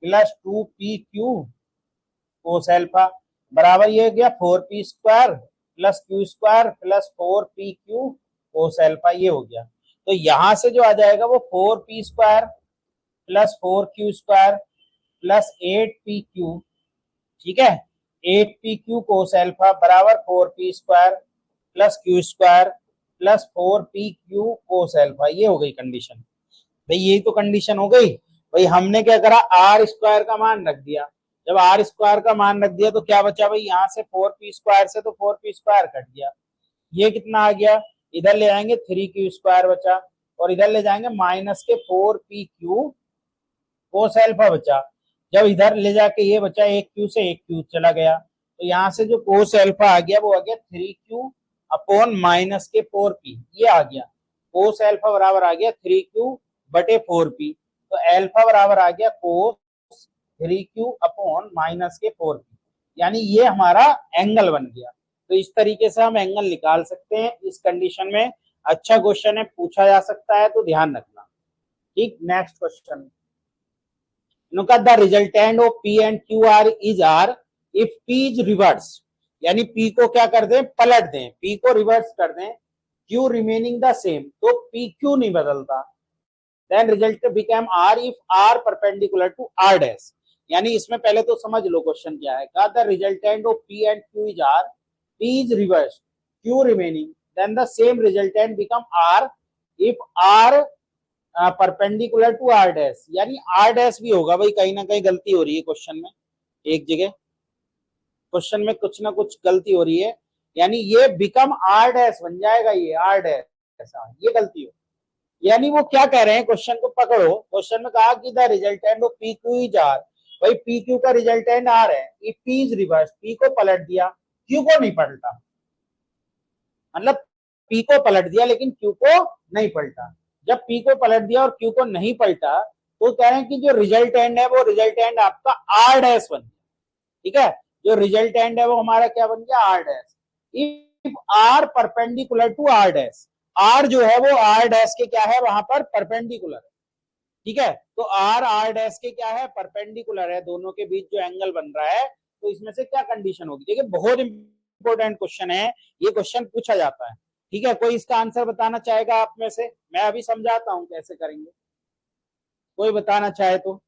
plus 2pq कोस एल्फा बराबर ये हो गया 4p square plus Q square plus 4pq कोस एल्फा, ये हो गया। तो यहां से जो आ जाएगा वो 4p square plus 4q square plus 8pq, ठीक है, 8pq कोस एल्फा बराबर 4p square plus Q square plus 4pq कोस एल्फा, ये हो गई कंडीशन। भाई यही तो कंडीशन हो गई। भाई हमने क्या करा, आर स्क्वायर का मान रख दिया। जब आर स्क्वायर का मान रख दिया तो क्या बचा भाई, यहाँ से 4p स्क्वायर से तो 4p स्क्वायर कट गया, ये कितना आ गया, इधर ले जाएंगे 3q स्क्वायर बचा, और इधर ले जाएंगे माइनस के 4pq कोस एल्फा बचा। जब इधर ले जाके ये बचा, एक क्यू से एक क्यू चला गया, तो यहाँ से जो कोस एल्फा आ गया वो आ गया 3q अपॉन माइनस के 4p, ये आ गया। कोस एल्फा बराबर आ गया 3q बटे 4p, तो एल्फा बराबर आ गया कोस 3q अपॉन माइनस के 4p, यानी ये हमारा एंगल बन गया। तो इस तरीके से हम एंगल निकाल सकते हैं इस कंडीशन में। अच्छा क्वेश्चन है, पूछा जा सकता है, तो ध्यान रखना। ठीक, next question, the resultant of P and Q are is R if P is reverse, यानी P को क्या कर दें, पलट दें, P को रिवर्स कर दें, Q remaining the same, तो P Q नहीं बदलता, then result become R if R perpendicular to R dash, यानी इसमें पहले तो समझ लो क्वेश्चन क्या है। कहा the resultant of P and Q is R, P is reversed, Q remaining, then the same resultant become R if R perpendicular to R dash, यानी R dash भी होगा भाई, कहीं ना कहीं गलती हो रही है क्वेश्चन में, एक जगह क्वेश्चन में कुछ ना कुछ गलती हो रही है, यानी ये बिकम आर डैश बन जाएगा, ये आर डैश, ऐसा, ये गलती हो। यानी वो क्या कह रहे हैं, क्वेश्चन को पकड़ो, क्वेश्चन में कहा कि the resultant of P Q is R, भाई पी क्यू का रिजल्टेंट आर है, if P is reverse, P को पलट दिया, क्यू को नहीं पलटा, मतलब पी को पलट दिया लेकिन क्यू को नहीं पलटा। जब पी को पलट दिया और क्यू को नहीं पलटा तो कह रहे हैं कि जो रिजल्टेंट है वो रिजल्टेंट आपका आर डैश बन गया, ठीक है, जो रिजल्टेंट है वो हमारा क्या बन गया, R dash. If R perpendicular to R dash, R जो है वो आर डैश के क्या है, वहां पर परपेंडिकुलर है, ठीक है, तो आर आर डैश के क्या है, परपेंडिकुलर है, दोनों के बीच जो एंगल बन रहा है, तो इसमें से क्या कंडीशन होगी। देखिए बहुत इंपॉर्टेंट क्वेश्चन है, ये क्वेश्चन पूछा जाता है, ठीक है। कोई इसका आंसर बताना चाहेगा आप में से, मैं अभी समझाता हूं कैसे करेंगे, कोई बताना चाहे तो।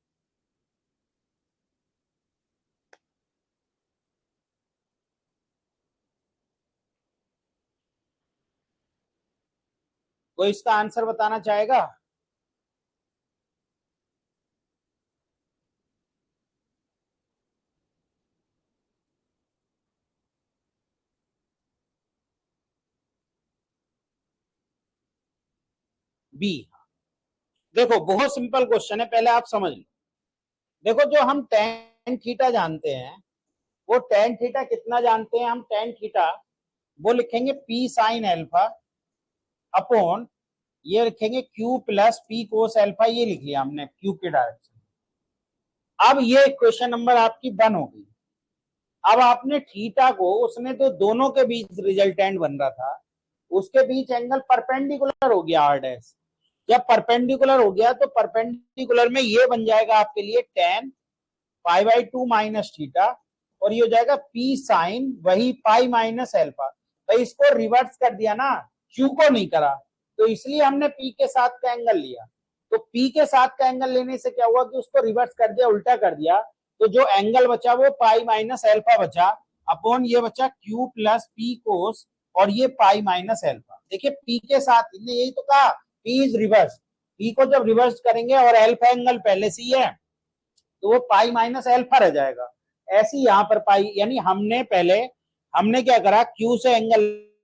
कोई इसका आंसर बताना चाहेगा। बी। देखो बहुत सिंपल क्वेश्चन है, पहले आप समझ लो। देखो जो हम टेन थीटा जानते हैं, वो टेन थीटा कितना जानते हैं हम, टेन थीटा वो लिखेंगे पी साइन एल्फा अपॉन, ये लिखेंगे Q plus P cos alpha, ये लिख लिया हमने क्यू के डायरेक्शन। अब ये इक्वेशन नंबर आपकी 1 हो गई। अब आपने थीटा को, उसने तो दोनों के बीच रिजल्टेंट बन रहा था, उसके बीच एंगल परपेंडिकुलर हो गया आर डैश। जब परपेंडिकुलर हो गया तो परपेंडिकुलर में ये बन जाएगा आपके लिए ten pi by two minus theta, और ये हो जाएगा पी साइन वही पाई माइनस एल्फा। भाई इसको रिवर्स कर दिया ना, क्यू को नहीं करा, तो इसलिए हमने पी के साथ का एंगल लिया। तो पी के साथ का एंगल लेने से क्या हुआ कि उसको रिवर्स कर दिया, उल्टा कर दिया, तो जो एंगल बचा वो पाई माइनस एल्फा बचा, अपॉन ये बचा क्यू प्लस पी कोस, और ये पाई माइनस एल्फा। देखिए पी के साथ यही तो कहा, पी इज रिवर्स, पी को जब रिवर्स करेंगे और एल्फा एंगल पहले से ही है तो वो पाई माइनस एल्फा रह जाएगा। ऐसी यहाँ पर पाई, यानी हमने क्या करा, क्यू से एंगल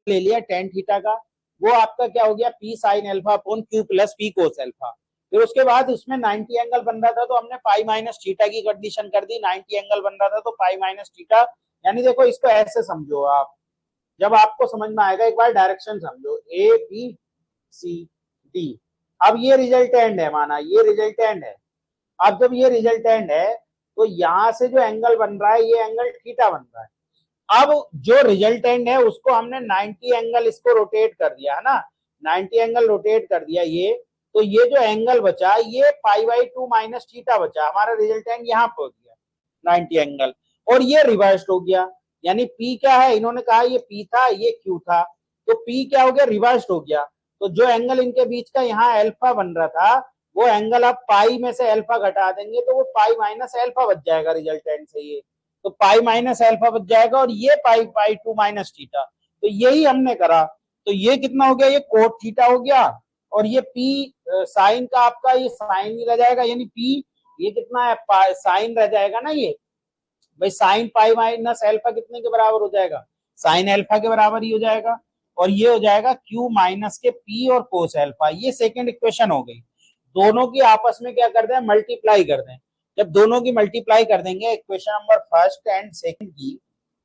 ले लिया टेन थीटा का, वो आपका क्या हो गया, P sine alpha upon Q plus P cos alpha. फिर उसके बाद उसमें 90 एंगल बन रहा था तो हमने पाई माइनस थीटा की कंडीशन कर दी, 90 एंगल बन रहा था तो पाई माइनस थीटा। यानी देखो इसको ऐसे समझो आप, जब आपको समझ में आएगा एक बार डायरेक्शन समझो, ए बी सी डी। अब ये रिजल्टेंट है, माना ये रिजल्टेंट है। अब जब ये रिजल्टेंट है तो यहां से जो एंगल बन रहा है ये एंगल थीटा बन रहा है। अब जो रिजल्टेंट है उसको हमने 90 एंगल इसको रोटेट कर दिया है ना, 90 एंगल रोटेट कर दिया ये, तो ये जो एंगल बचा ये pi by two minus theta बचा, हमारा रिजल्टेंट यहाँ पहुंच गया 90 एंगल, और ये रिवर्स हो गया। यानी पी क्या है, इन्होंने कहा ये पी था ये क्यू था, तो पी क्या हो गया, रिवर्स हो गया। तो जो एंगल इनके बीच का यहाँ एल्फा बन रहा था, वो एंगल आप पाई में से एल्फा घटा देंगे तो वो पाई माइनस एल्फा बच जाएगा रिजल्टेंट से ये, तो पाई माइनस एल्फा बच जाएगा, और ये पाई पाई टू माइनस थीटा, तो यही हमने करा। तो ये कितना हो गया, ये कोट थीटा हो गया, और ये पी साइन का आपका ये साइन ही रह जाएगा, यानी पी ये कितना है, साइन रह जाएगा ना ये, भाई साइन पाई माइनस एल्फा कितने के बराबर हो जाएगा, साइन एल्फा के बराबर ही हो जाएगा, और ये हो जाएगा क्यू माइनस के पी और कोस एल्फा। ये सेकंड इक्वेशन हो गई। दोनों की आपस में क्या कर दें, मल्टीप्लाई कर दें। जब दोनों की मल्टीप्लाई कर देंगे equation number first and second की,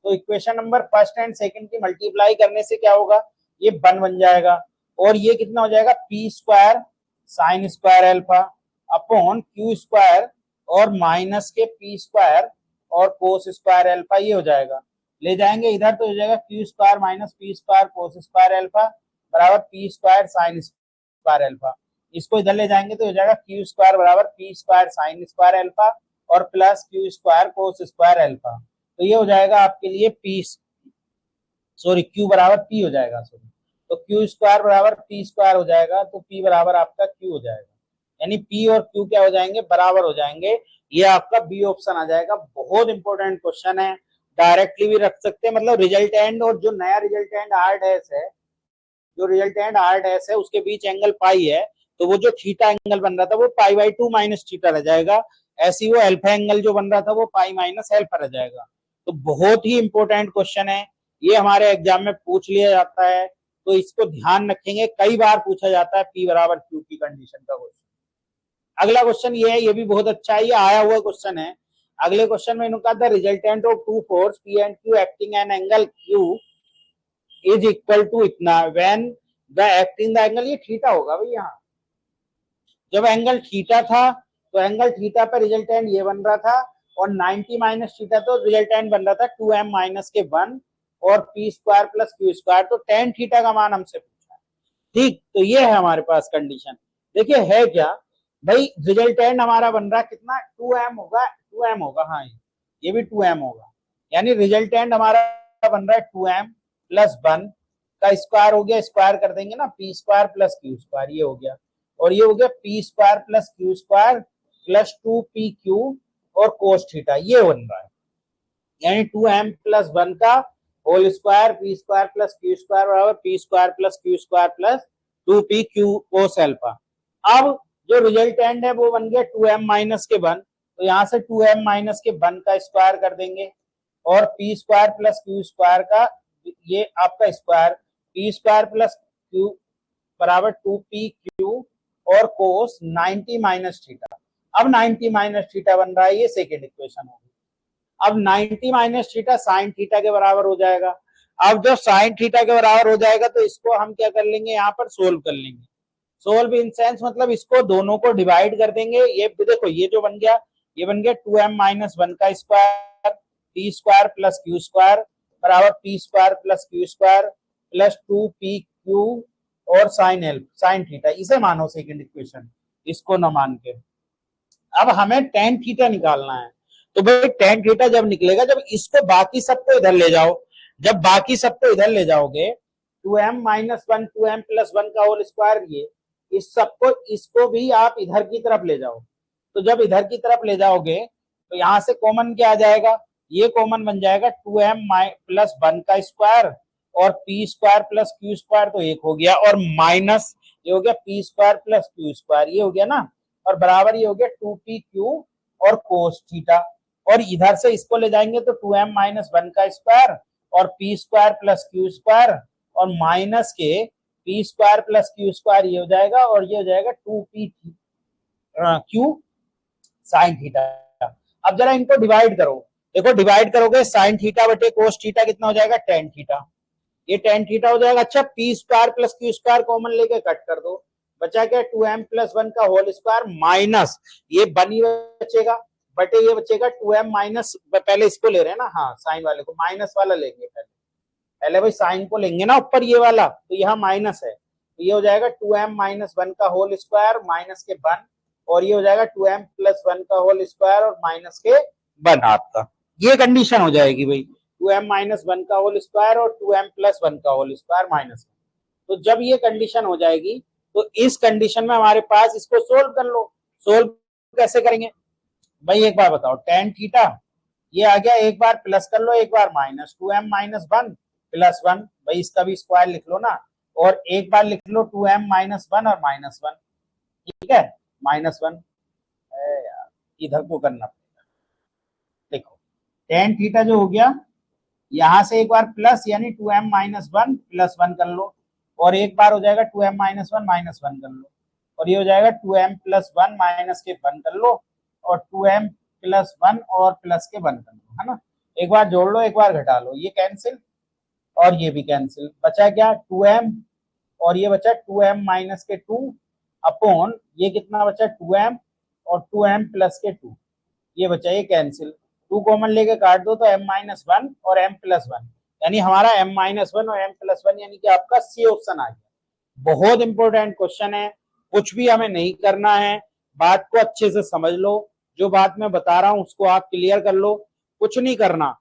तो equation number first and second की मल्टीप्लाई करने से क्या होगा, ये 1 बन जाएगा, और ये कितना हो जाएगा, P square sine square alpha upon Q square और माइनस के पी स्क्वायर और कोस स्क्वायर एल्फा, ये हो जाएगा। ले जाएंगे इधर तो हो जाएगा Q square minus P square cos square alpha बराबर P square sine square alpha. इसको इधर ले जाएंगे तो हो जाएगा क्यू स्क्वायर बराबर P square sine square alpha और plus Q square cos square alpha. तो ये हो जाएगा आपके लिए पी, सॉरी क्यू बराबर पी हो जाएगा, सॉरी, तो क्यू स्क्वायर बराबर पी स्क्वायर हो जाएगा, तो पी बराबर आपका क्यू हो जाएगा, यानी पी और क्यू क्या हो जाएंगे, बराबर हो जाएंगे। ये आपका बी ऑप्शन आ जाएगा। बहुत इंपॉर्टेंट क्वेश्चन है, डायरेक्टली भी रख सकते हैं, मतलब रिजल्टेंट और जो नया रिजल्टेंट आर डैश है, जो रिजल्टेंट आर डैश है उसके बीच एंगल पाई है, तो वो जो थीटा एंगल बन रहा था वो pi by two minus theta रह जाएगा, ऐसी वो एल्फा एंगल जो बन रहा था वो पाई माइनस एल्फा रह जाएगा। तो बहुत ही इंपॉर्टेंट क्वेश्चन है ये, हमारे एग्जाम में पूछ लिया जाता है। तो इसको ध्यान रखेंगे, कई बार पूछा जाता है P बराबर Q की कंडीशन का क्वेश्चन। अगला क्वेश्चन ये है, ये भी बहुत अच्छा है, ये आया हुआ क्वेश्चन है। अगले क्वेश्चन में इन्होंने कहा the resultant of two force P and Q acting an angle Q is equal to इतना when the acting the angle, ये थीटा होगा भाई। यहाँ जब एंगल थीटा था तो एंगल थीटा पर रिजल्टेंट ये बन रहा था, और 90 माइनस थीटा तो रिजल्टेंट बन रहा था 2m माइनस के 1 और p square plus Q square, तो tan थीटा का मान हमसे पूछा है। ठीक, तो ये है हमारे पास कंडीशन। देखिए है क्या भाई, रिजल्टेंट हमारा बन रहा है कितना, 2m होगा, 2m होगा, हाँ ये भी 2m होगा, यानी रिजल्टेंट हमारा बन रहा है 2m प्लस 1 का स्क्वायर हो गया, स्क्वायर कर देंगे ना, p square plus Q square, ये हो गया, और ये हो गया p square plus Q square plus 2pq और कोस थीटा, ये बन रहा है, यानी 2m प्लस 1 का whole square p square plus Q square बराबर p square plus Q square plus 2pq cos alpha. अब जो रिजल्टेंट है वो बन गया 2m माइनस के 1, तो यहाँ से 2m माइनस के 1 का स्क्वायर कर देंगे, और p square plus Q square का ये आपका square, p square plus Q बराबर 2pq और कोस 90 माइनस थीटा। अब 90 माइनस थीटा बन रहा है, ये सेकेंड इक्वेशन होगी। अब 90 माइनस थीटा साइन थीटा के बराबर हो जाएगा। अब जब साइन थीटा के बराबर हो जाएगा तो इसको हम क्या कर लेंगे, यहाँ पर सोल्व कर लेंगे। सोल्व इन सेंस मतलब इसको दोनों को डिवाइड कर देंगे। ये देखो ये जो बन गया, ये बन गया 2m माइनस 1 का square p square plus Q square बराबर p square plus Q square plus 2pq और साइन थीटा, इसे मानो सेकेंड इक्वेशन, इसको न मान के। अब हमें tan थीटा निकालना है, तो भाई tan थीटा जब निकलेगा, जब इसको बाकी सबको इधर ले जाओ, जब बाकी सबको इधर ले जाओगे 2m माइनस 1 2m प्लस 1 का होल स्क्वायर, ये इस सबको, इसको भी आप इधर की तरफ ले जाओ, तो जब इधर की तरफ ले जाओगे तो यहां से कॉमन क्या आ जाएगा, ये कॉमन बन जाएगा 2m प्लस 1 का स्क्वायर और p square plus Q square, तो एक हो गया, और माइनस ये हो गया p square plus Q square, ये हो गया ना, और बराबर ये हो गया 2pq और कोस थीटा, और इधर से इसको ले जाएंगे तो 2m माइनस 1 का स्क्वायर और p square plus Q square और माइनस के p square plus Q square, ये हो जाएगा, और ये हो जाएगा 2pq साइन थीटा। अब जरा इनको डिवाइड करो, देखो डिवाइड करोगे साइन थीटा बटे कोस थीटा कितना हो जाएगा, tan थीटा, ये tan थीटा हो जाएगा। अच्छा p square plus Q square common लेके कट कर दो, बचा क्या 2m प्लस 1 का होल स्क्वायर माइनस ये 1 ही बचेगा, बटे ये बचेगा 2m माइनस, पहले इसको ले रहे हैं ना, हाँ साइन वाले को, माइनस वाला लेंगे पहले भाई साइन को लेंगे ना ऊपर ये वाला, तो यहाँ माइनस है, तो ये हो जाएगा 2m माइनस 1 का होल स्क्वायर माइनस के 1, और ये हो जाएगा 2m प्लस 1 का होल स्क्वायर और माइनस के 1 आपका, ये कंडीशन हो जाएगी भाई, 2m माइनस 1 का होल स्क्वायर और 2m प्लस 1 का होल स्क्वायर माइनस। तो जब ये कंडीशन हो जाएगी तो इस कंडीशन में हमारे पास, इसको सोल्व कर लो। सोल्व कैसे करेंगे भाई, एक बार बताओ, tan थीटा ये आ गया, एक बार प्लस कर लो, एक बार माइनस, 2m माइनस 1 प्लस 1, भाई इसका भी स्क्वायर लिख लो ना, और एक बार लिख लो 2m माइनस 1 और माइनस 1, ठीक है, माइनस 1 यार इधर को करना पड़ेगा। देखो tan थीटा जो हो गया, यहां से एक बार प्लस यानी 2m माइनस 1 प्लस 1 कर लो, और एक बार हो जाएगा 2m माइनस 1 माइनस 1 कर लो, और ये हो जाएगा 2m प्लस 1 माइनस के 1 कर लो, और 2m प्लस 1 और प्लस के 1 कर लो, है ना, एक बार जोड़ लो एक बार घटा लो, ये कैंसिल और ये भी कैंसिल, बचा क्या 2m और ये बचा 2m माइनस के 2 अपॉन ये कितना बचा 2m और 2m प्लस के 2, ये बचा, ये कैंसिल, 2 कॉमन लेके काट दो तो m माइनस 1 और m प्लस 1, यानी हमारा m माइनस 1 और m प्लस 1 यानी कि आपका सी ऑप्शन आ गया। बहुत इंपॉर्टेंट क्वेश्चन है, कुछ भी हमें नहीं करना है, बात को अच्छे से समझ लो, जो बात मैं बता रहा हूं उसको आप क्लियर कर लो, कुछ नहीं करना,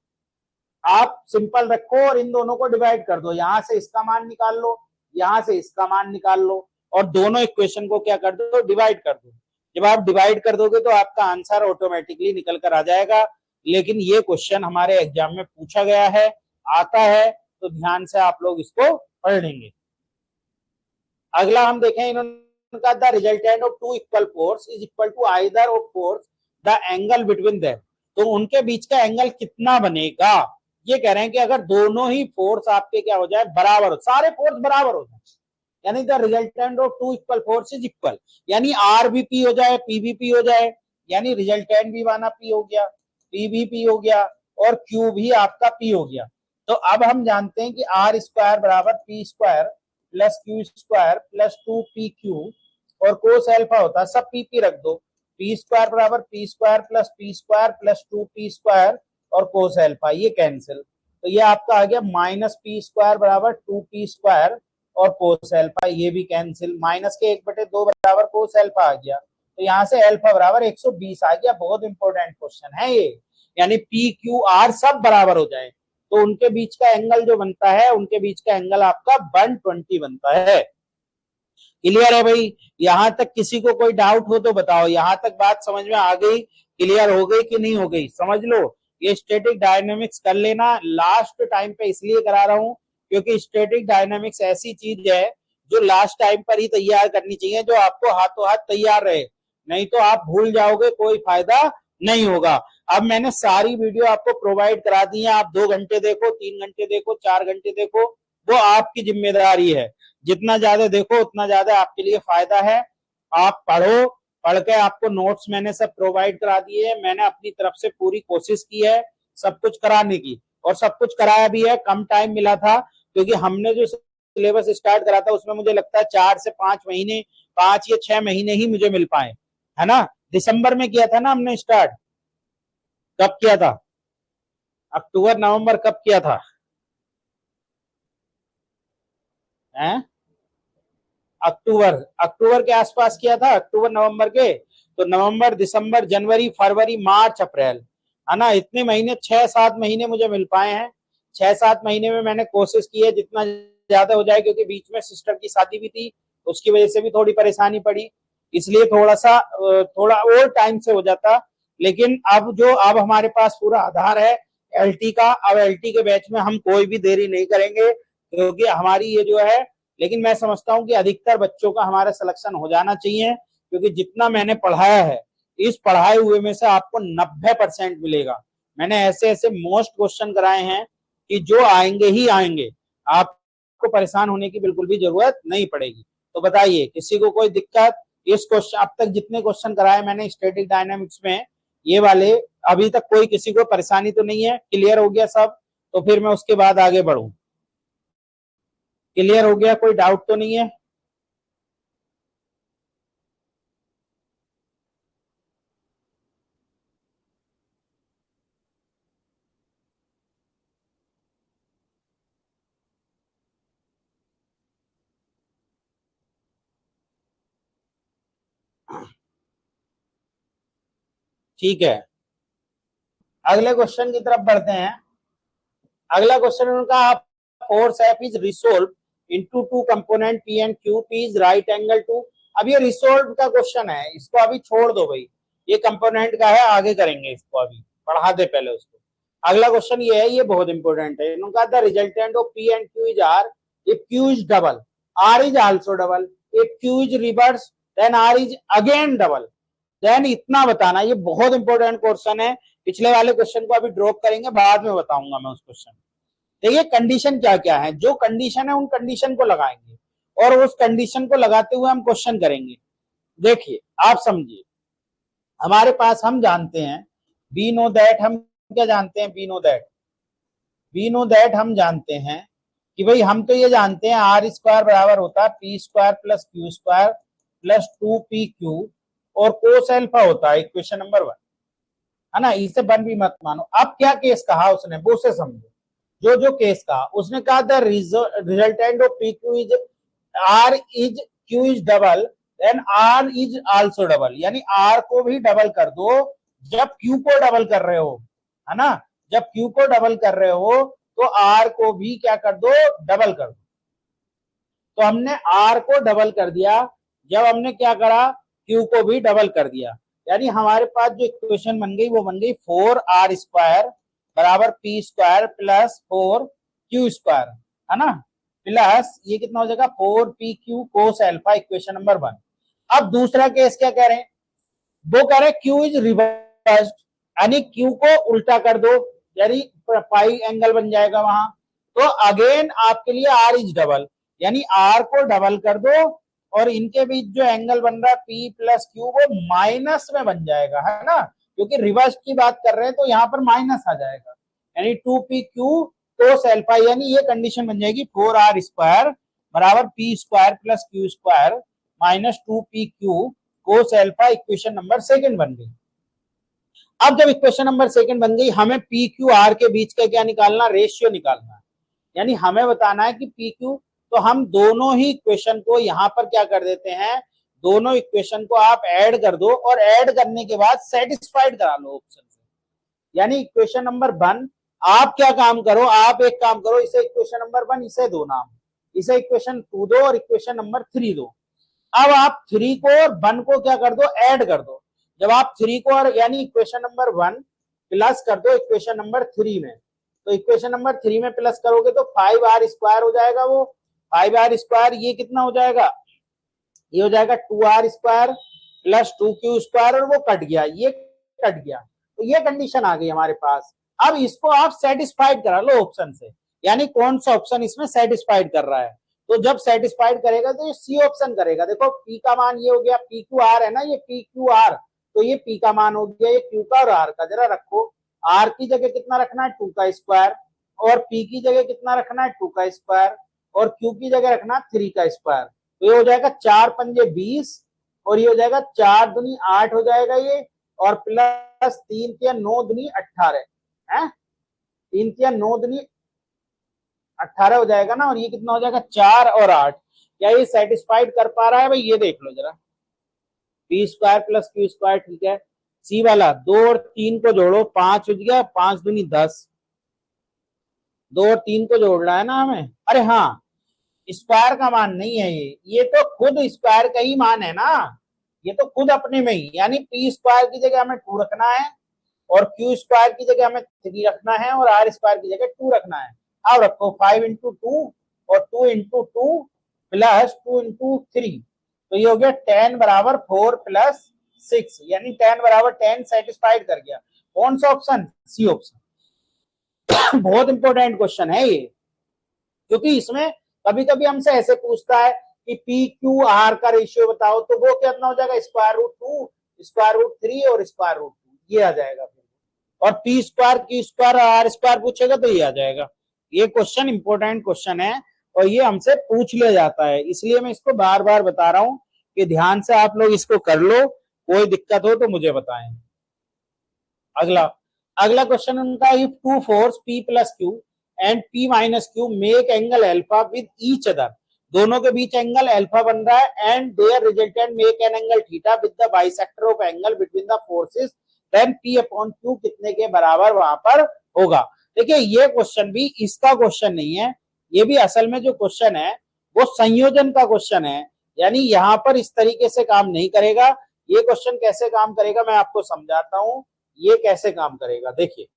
आप सिंपल रखो और इन दोनों को डिवाइड कर दो, यहां से इसका मान निकाल लो, यहां से इसका मान निकाल लो, और दोनों इक्वेशन को क्या कर दो, डिवाइड कर दो। जब आप डिवाइड कर दोगे तो आपका आंसर ऑटोमेटिकली निकल कर आ जाएगा। लेकिन ये क्वेश्चन हमारे एग्जाम में पूछा गया है, आता है, तो ध्यान से आप लोग इसको पढ़ लेंगे। अगला हम देखें, इन्होंने कहा the resultant of two equal force is equal to either of force the angle between them, तो उनके बीच का एंगल कितना बनेगा, ये कह रहे हैं कि अगर दोनों ही फोर्स आपके क्या हो जाए, बराबर हो, सारे फोर्स बराबर हो जाए, यानी the resultant of two equal force is equal, यानी आर भी पी हो जाए, पी भी पी हो जाए, यानी रिजल्टेंट भी माना पी हो गया, पी भी पी हो गया, और क्यू भी आपका पी हो गया। तो अब हम जानते हैं कि आर स्क्वायर बराबर P square plus Q square plus 2pq, और कोस अल्फा होता है, सब पी पी रख दो, पी स्क्वायर बराबर P square plus 2p square और कोस अल्फा, ये कैंसिल, तो ये आपका आ गया माइनस पी स्क्वायर बराबर 2p स्क्वायर और कोस अल्फा, ये भी कैंसिल, माइनस के 1/2 बराबर कोस अल्फा आ गया, तो यहाँ से अल्फा बराबर 120 आ गया। बहुत इंपॉर्टेंट क्वेश्चन है ये, यानी पी क्यू आर सब बराबर हो जाए तो उनके बीच का एंगल जो बनता है, उनके बीच का एंगल आपका 120 बनता है। क्लियर है भाई? यहां तक किसी को कोई डाउट हो तो बताओ, यहां तक बात समझ में आ गई, क्लियर हो गई कि नहीं हो गई? समझ लो, ये स्टैटिक डायनामिक्स कर लेना, लास्ट टाइम पे इसलिए करा रहा हूं क्योंकि स्टैटिक डायनामिक्स ऐसी चीज है जो लास्ट टाइम पर ही तैयार करनी चाहिए, जो आपको हाथों हाथ तैयार रहे, नहीं तो आप भूल जाओगे, कोई फायदा नहीं होगा। अब मैंने सारी वीडियो आपको प्रोवाइड करा दी है, आप 2 घंटे देखो, 3 घंटे देखो, 4 घंटे देखो, वो आपकी जिम्मेदारी है, जितना ज्यादा देखो उतना ज्यादा आपके लिए फायदा है। आप पढ़ो, पढ़ के आपको नोट्स मैंने सब प्रोवाइड करा दिए है, मैंने अपनी तरफ से पूरी कोशिश की है सब कुछ कराने की, और सब कुछ कराया भी है। कम टाइम मिला था क्योंकि हमने जो सिलेबस स्टार्ट करा था उसमें मुझे लगता है 4 से 5 महीने, 5 या 6 महीने ही मुझे मिल पाए, है ना? दिसंबर में किया था ना हमने स्टार्ट, कब किया था? अक्टूबर नवंबर कब किया था? हैं? अक्टूबर, अक्टूबर के आसपास किया था, अक्टूबर नवंबर के, तो नवंबर दिसंबर जनवरी फरवरी मार्च अप्रैल, है ना? इतने महीने, 6-7 महीने मुझे मिल पाए हैं। 6-7 महीने में मैंने कोशिश की है जितना ज्यादा हो जाए, क्योंकि बीच में सिस्टर की शादी भी थी, उसकी वजह से भी थोड़ी परेशानी पड़ी, इसलिए थोड़ा और टाइम से हो जाता। लेकिन अब हमारे पास पूरा आधार है एलटी का, अब एलटी के बैच में हम कोई भी देरी नहीं करेंगे, क्योंकि हमारी ये जो है, लेकिन मैं समझता हूं कि अधिकतर बच्चों का हमारा सिलेक्शन हो जाना चाहिए, क्योंकि जितना मैंने पढ़ाया है, इस पढ़ाए हुए में से आपको 90% मिलेगा। मैंने ऐसे ऐसे मोस्ट क्वेश्चन कराए हैं कि जो आएंगे ही आएंगे, आपको परेशान होने की बिल्कुल भी जरूरत नहीं पड़ेगी। तो बताइए, किसी को कोई दिक्कत? इस क्वेश्चन, अब तक जितने क्वेश्चन कराए मैंने स्टैटिक डायनामिक्स में, ये वाले, अभी तक कोई किसी को परेशानी तो नहीं है? क्लियर हो गया सब? तो फिर मैं उसके बाद आगे बढ़ूं। क्लियर हो गया? कोई डाउट तो नहीं है? ठीक है, अगले क्वेश्चन की तरफ बढ़ते हैं। अगला क्वेश्चन उनका, force F is resolve into two component P and Q, P is right angle to. अब ये रिसोल्व का क्वेश्चन है, इसको अभी छोड़ दो भाई, ये कंपोनेंट का है, आगे करेंगे इसको, अभी पढ़ा दे पहले उसको। अगला क्वेश्चन ये है, ये बहुत इंपॉर्टेंट है। उनका the resultant of P and Q is R if Q is double, R is also double, if Q is reverse then R is again double, then इतना बताना। ये बहुत इंपॉर्टेंट क्वेश्चन है, पिछले वाले क्वेश्चन को अभी ड्रॉप करेंगे, बाद में बताऊंगा मैं उस क्वेश्चन। देखिए कंडीशन क्या क्या है, जो कंडीशन है उन कंडीशन को लगाएंगे, और उस कंडीशन को लगाते हुए हम क्वेश्चन करेंगे। देखिए आप समझिए, हमारे पास, हम जानते हैं बी नो दैट, हम क्या जानते हैं? बी नो दैट हम जानते हैं कि भाई, हम तो ये जानते हैं आर स्क्वायर बराबर होता है P square plus Q square plus 2pq, और कोस अल्फा होता है इक्वेशन नंबर 1, है ना? इसे बन भी मत मानो। अब क्या केस कहा उसने, वो से समझो। जो जो केस कहा उसने, कहा the resultant of P Q is R is Q is double, then R is also double, यानी आर को भी डबल कर दो जब क्यू को डबल कर रहे हो, है ना? जब क्यू को डबल कर रहे हो तो आर को भी क्या कर दो? डबल कर दो। तो हमने आर को डबल कर दिया, जब हमने क्या करा? क्यू को भी डबल कर दिया, यानी हमारे पास जो इक्वेशन बन गई वो बन गई 4r स्क्वायर बराबर P square plus 4q square, है ना? प्लस ये कितना हो जाएगा? 4pq cos alpha, equation number 1। अब दूसरा केस क्या कह रहे हैं? वो कह रहे हैं क्यू इज रिवर्स्ड, यानी क्यू को उल्टा कर दो, यानी पाई एंगल बन जाएगा वहां। तो अगेन आपके लिए आर इज डबल, यानी आर को डबल कर दो और इनके बीच जो एंगल बन रहा है पी प्लस क्यू वो माइनस में बन जाएगा, है ना, क्योंकि रिवर्स की बात कर रहे हैं तो यहाँ पर माइनस आ जाएगा, यानी 2pq कोस अल्फा, यानी ये कंडीशन बन जाएगी 4r स्क्वायर बराबर P square plus Q square minus 2pq cos alpha. Equation number second बन गई। अब जब इक्वेशन नंबर सेकंड बन गई, हमें पी क्यू आर के बीच का क्या निकालना, रेशियो निकालना है, यानी हमें बताना है कि पी क्यू, तो हम दोनों ही इक्वेशन को यहां पर क्या कर देते हैं, दोनों इक्वेशन को आप ऐड कर दो और ऐड करने के बाद सेटिस्फाइड करा लो ऑप्शन से। यानी इक्वेशन नंबर 1 आप क्या काम करो, आप एक काम करो, इसे इक्वेशन नंबर 1 इसे दो नाम, इसे इक्वेशन 2 दो और इक्वेशन नंबर 3 दो। अब आप 3 को और 1 को क्या कर दो, ऐड कर दो। जब आप 3 को और यानी इक्वेशन नंबर 1 प्लस कर दो इक्वेशन नंबर 3 में, तो इक्वेशन नंबर 3 में प्लस करोगे तो 5r स्क्वायर हो जाएगा, वो 5r स्क्वायर ये कितना हो जाएगा, ये हो जाएगा 2r square plus 2q square, और वो कट गया, ये कट गया, तो ये कंडीशन आ गई हमारे पास। अब इसको आप सेटिस्फाइड करा लो ऑप्शन से, यानी कौन सा ऑप्शन इसमें सेटिस्फाइड कर रहा है, तो जब सेटिस्फाइड करेगा तो ये सी ऑप्शन करेगा। देखो पी का मान ये हो गया, पी क्यू आर है ना, ये पी क्यू आर, तो ये पी का मान हो गया, ये क्यू का और आर का। जरा रखो, आर की जगह कितना रखना है 2 का स्क्वायर, और पी की जगह कितना रखना है 2 का स्क्वायर, और क्यू की जगह रखना 3 का स्क्वायर। तो ये हो जाएगा 4 पंजे 20 और ये हो जाएगा 4 दूनी 8 हो जाएगा ये, और प्लस 3 तिया 9 दूनी 18 है, 3 तिया 9 दूनी 18 हो जाएगा ना, और ये कितना हो जाएगा 4 और 8। क्या ये सेटिस्फाइड कर पा रहा है भाई, ये देख लो जरा, P square plus Q square, ठीक है। सी वाला 2 और 3 को जोड़ो 5 हो गया, 5 दूनी 10, 2 और 3 को जोड़ना है ना हमें, अरे हाँ स्क्वायर का मान नहीं है ये तो खुद स्क्वायर का ही मान है ना, ये तो खुद अपने में ही, यानी पी स्क्वायर की जगह हमें 2 रखना है और क्यू स्क्वायर की जगह हमें 3 रखना है और आर स्क्वायर की जगह 2 रखना है। अब रखो 5 इंटू 2 और 2 इंटू 2 प्लस 2 इंटू 3, तो ये हो गया 10 बराबर 4 प्लस 6, यानी 10 बराबर 10 सेटिस्फाइड कर गया। कौन सा ऑप्शन, सी ऑप्शन। बहुत इंपॉर्टेंट क्वेश्चन है ये, क्योंकि इसमें कभी कभी हमसे ऐसे पूछता है कि पी क्यू आर का रेशियो बताओ, तो वो कितना हो जाएगा स्क्वायर रूट 2 स्क्वायर रूट 3 और स्क्वायर रूट 2, ये आ जाएगा फिर, और P square Q square R square पूछेगा तो ये आ जाएगा। ये क्वेश्चन इंपॉर्टेंट क्वेश्चन है और ये हमसे पूछ लिया जाता है, इसलिए मैं इसको बार बार बता रहा हूं कि ध्यान से आप लोग इसको कर लो, कोई दिक्कत हो तो मुझे बताएं। अगला अगला क्वेश्चन उनका, if two force P plus Q and P minus Q make angle alpha with each other, दोनों के बीच एंगल अल्फा बन रहा है, and their resultant make an angle theta with the bisector of angle between the forces, then P upon Q कितने के बराबर वहां पर होगा। देखिए ये क्वेश्चन भी इसका क्वेश्चन नहीं है, ये भी असल में जो क्वेश्चन है वो संयोजन का क्वेश्चन है, यानी यहां पर इस तरीके से काम नहीं करेगा। ये क्वेश्चन कैसे काम करेगा मैं आपको समझाता हूं, ये कैसे काम करेगा। देखिए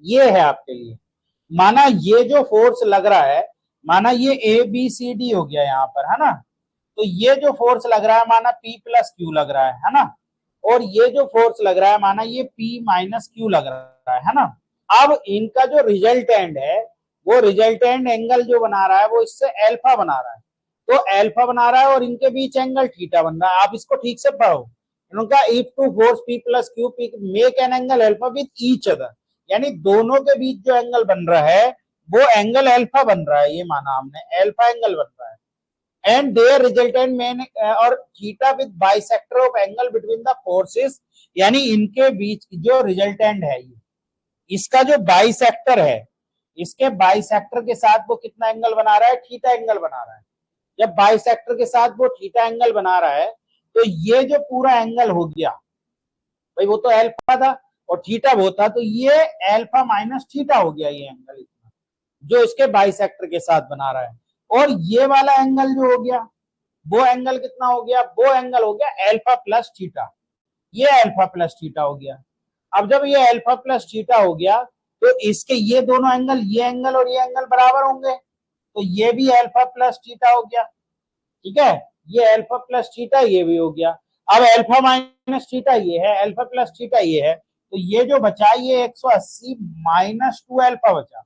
ये है आपके लिए, माना ये जो फोर्स लग रहा है, माना ये ए बी सी डी हो गया यहाँ पर, है ना, तो ये जो फोर्स लग रहा है माना पी प्लस क्यू लग रहा है ना, और ये जो फोर्स लग रहा है माना ये पी माइनस क्यू लग रहा है ना। अब इनका जो रिजल्टेंट है वो रिजल्टेंट एंगल जो बना रहा है वो इससे अल्फा बना रहा है, तो अल्फा बना रहा है और इनके बीच एंगल थीटा बन रहा है। आप इसको ठीक से पढ़ो, उनका if two force P plus Q P make an angle alpha with each other, यानी दोनों के बीच जो एंगल बन रहा है वो एंगल अल्फा बन रहा है, ये माना हमने अल्फा एंगल बन रहा है, एंड देयर रिजल्टेंट मेन और theta with bisector of angle between the forces, यानी इनके बीच जो रिजल्टेंट है ये इसका जो बाइसेक्टर है, इसके बाइसेक्टर के साथ वो कितना एंगल बना रहा है, थीटा एंगल बना रहा है। जब बाइसेक्टर के साथ वो थीटा एंगल बना रहा है तो ये जो पूरा एंगल हो गया भाई, वो तो अल्फा था और थीटा वो था, तो ये अल्फा माइनस थीटा हो गया ये एंगल इतना, जो इसके बाइसेक्टर के साथ बना रहा है। और ये वाला एंगल जो हो गया वो एंगल कितना हो गया, वो एंगल हो गया अल्फा प्लस थीटा, ये अल्फा प्लस थीटा हो गया। अब जब ये अल्फा प्लस थीटा हो गया तो इसके ये दोनों एंगल, ये एंगल और ये एंगल बराबर होंगे, तो ये भी अल्फा प्लस थीटा हो गया, ठीक है, ये अल्फा प्लस थीटा ये भी हो गया। अब अल्फा माइनस थीटा ये है, अल्फा प्लस थीटा ये है, तो ये जो बचा ये 180 माइनस 2 अल्फा बचा,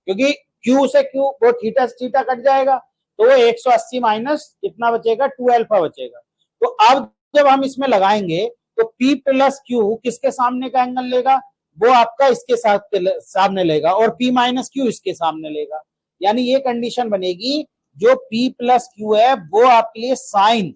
क्योंकि Q से Q वो थीटा से थीटा कट जाएगा, तो 180 माइनस कितना बचेगा 2 अल्फा बचेगा। तो अब जब हम इसमें लगाएंगे तो P प्लस Q किसके सामने का एंगल लेगा, वो आपका इसके साथ सामने लेगा, और P माइनस Q इसके सामने लेगा। यानी ये कंडीशन बनेगी, जो P प्लस Q है वो आपके लिए साइन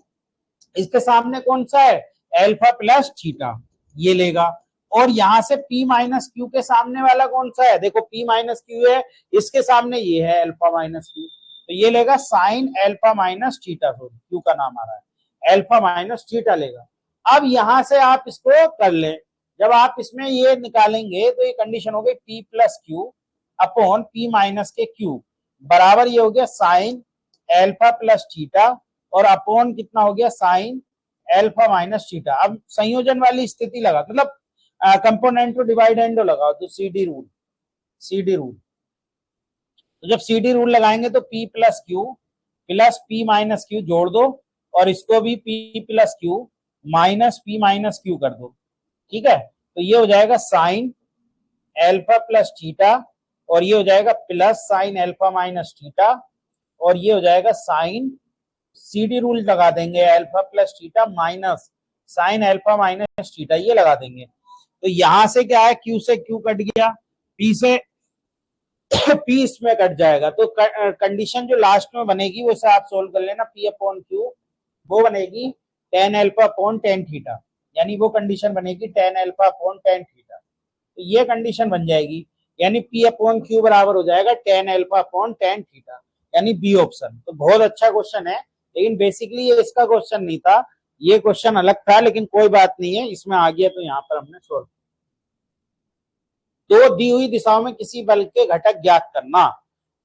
इसके सामने कौन सा है, अल्फा प्लस थीटा, ये लेगा। और यहां से P माइनस Q के सामने वाला कौन सा है, देखो P माइनस Q है, इसके सामने ये है अल्फा माइनस Q, तो ये लेगा sine alpha minus theta, Q का नाम आ रहा है, अल्फा माइनस थीटा लेगा। अब यहां से आप इसको कर ले, जब आप इसमें ये निकालेंगे तो ये कंडीशन हो गई P plus Q upon P minus के Q बराबर ये हो गया साइन अल्फा प्लस थीटा, और अपॉन कितना हो गया साइन अल्फा माइनस थीटा। अब संयोजन वाली स्थिति लगा, मतलब कंपोनेंट टू डिवाइडेंडो लगाओ, तो CD रूल, CD रूल। तो जब CD रूल लगाएंगे तो P plus Q plus P minus Q जोड़ दो, और इसको भी P plus Q minus P minus Q कर दो, ठीक है। तो ये हो जाएगा साइन अल्फा प्लस थीटा, और ये हो जाएगा plus sine alpha minus theta, और ये हो जाएगा साइन, CD रूल लगा देंगे, alpha plus theta minus sine alpha minus theta, ये लगा देंगे। तो यहां से क्या है, Q से Q कट गया, P से P इसमें कट जाएगा, तो कंडीशन जो लास्ट में बनेगी वो से आप सोल्व कर लेना, P अपॉन Q वो बनेगी tan alpha upon tan theta, यानी वो कंडीशन बनेगी tan alpha upon tan theta. तो ये कंडीशन बन जाएगी, यानी P अपॉन Q बराबर हो जाएगा tan alpha upon tan theta, यानी बी ऑप्शन। तो बहुत अच्छा क्वेश्चन है, लेकिन बेसिकली ये इसका क्वेश्चन नहीं था, ये क्वेश्चन अलग था, लेकिन कोई बात नहीं है, इसमें आ गया तो यहाँ पर हमने सोल्व। तो दी हुई दिशाओं में किसी बल के घटक ज्ञात करना,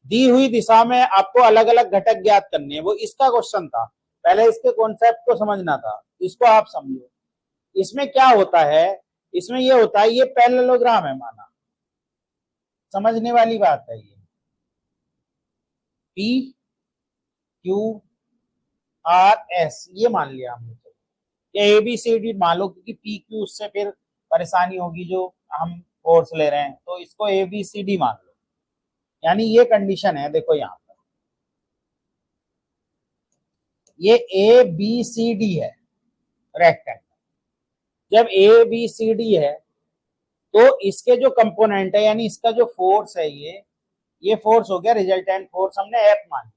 दी हुई दिशा में आपको अलग अलग घटक ज्ञात करने हैं, वो इसका क्वेश्चन था। पहले इसके कॉन्सेप्ट को समझना था, इसको आप समझो। इसमें क्या होता है, इसमें ये होता है, ये पैरेललोग्राम है माना, समझने वाली बात है, ये P Q R S ये मान लिया हमने, या ABCD मान लो, क्योंकि PQ उससे फिर परेशानी होगी जो हम कोर्स ले रहे हैं, तो इसको ABCD मान लो। यानी ये कंडीशन है, देखो यहां पर ये ABCD है रेक्टेंगल, जब ABCD है तो इसके जो कंपोनेंट है, यानी इसका जो फोर्स है, ये फोर्स हो गया रिजल्टेंट फोर्स, हमने F मान,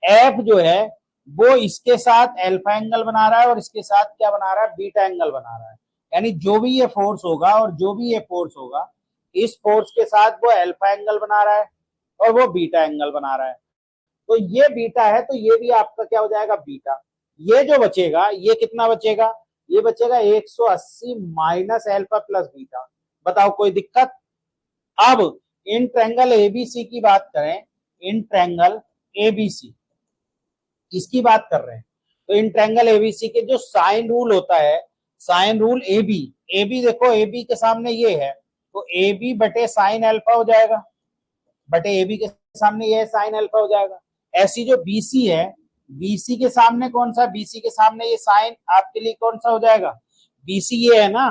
F जो है वो इसके साथ अल्फा एंगल बना रहा है, और इसके साथ क्या बना रहा है, बीटा एंगल बना रहा है। यानी जो भी ये फोर्स होगा और जो भी ये फोर्स होगा, इस फोर्स के साथ वो अल्फा एंगल बना रहा है और वो बीटा एंगल बना रहा है। तो ये बीटा है, तो ये भी आपका क्या हो जाएगा बीटा। ये जो बचेगा, ये कितना बचेगा, ये बचेगा 180 माइनस अल्फा प्लस बीटा। बताओ कोई दिक्कत। अब इन ट्रायंगल एबीसी की बात करें, इन ट्रायंगल एबीसी इसकी बात कर रहे हैं, तो इन ट्रायंगल एबीसी के जो साइन रूल होता है, साइन रूल एबी, एबी देखो एबी के सामने ये है, तो एबी बटे साइन अल्फा हो जाएगा, बटे एबी के सामने ये साइन अल्फा हो जाएगा। ऐसी जो बीसी है, बीसी के सामने कौन सा, बीसी के सामने ये साइन आपके लिए कौन सा हो जाएगा, बीसी ये है ना,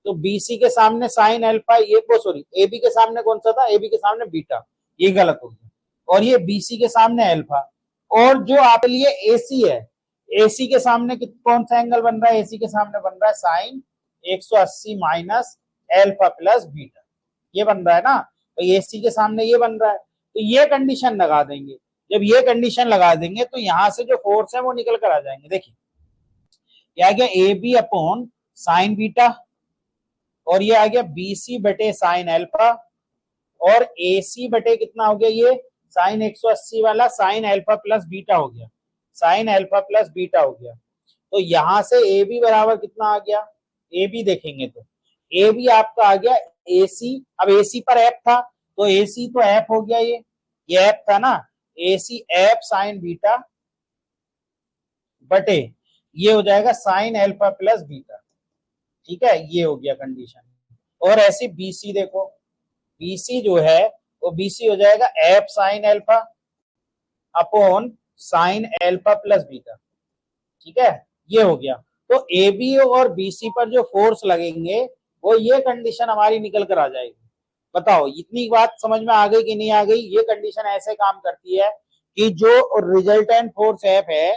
तो बीसी के सामने साइन अल्फा, ये वो सॉरी एबी के सामने कौन सा था, एबी के सामने बीटा, ये गलत हो गया, और ये बीसी के सामने अल्फा। और जो आपके लिए एसी है, एसी के सामने कौन सा एंगल बन रहा है, एसी के सामने बन रहा है sine 180 minus alpha plus beta, ये बन रहा है ना, तो एसी के सामने ये बन रहा है। तो ये कंडीशन लगा देंगे, जब ये कंडीशन लगा देंगे तो यहां से जो फोर्स है वो निकल कर आ जाएंगे। देखिए ये आ गया A B upon sine beta, और ये आ गया बीसी बटे साइन अल्फा, और एसी बटे कितना हो गया, ये साइन 180 वाला साइन अल्फा प्लस बीटा हो गया, साइन अल्फा प्लस बीटा हो गया। तो यहां से ए बी बराबर कितना आ गया, ए बी देखेंगे तो ए बी आपका आ गया एसी, अब एसी पर एफ था तो एसी तो एफ हो गया, ये एफ था ना, एसी एफ साइन बीटा बटे ये हो जाएगा साइन अल्फा प्लस बीटा, ठीक है, ये हो गया कंडीशन। और ऐसे बीसी देखो, बीसी जो है वो बीसी हो जाएगा F sine alpha upon sine alpha plus beta, ठीक है, ये हो गया। तो ए बी और बीसी पर जो फोर्स लगेंगे वो ये कंडीशन हमारी निकल कर आ जाएगी। बताओ इतनी बात समझ में आ गई कि नहीं आ गई? ये कंडीशन ऐसे काम करती है कि जो रिजल्टेंट फोर्स एफ है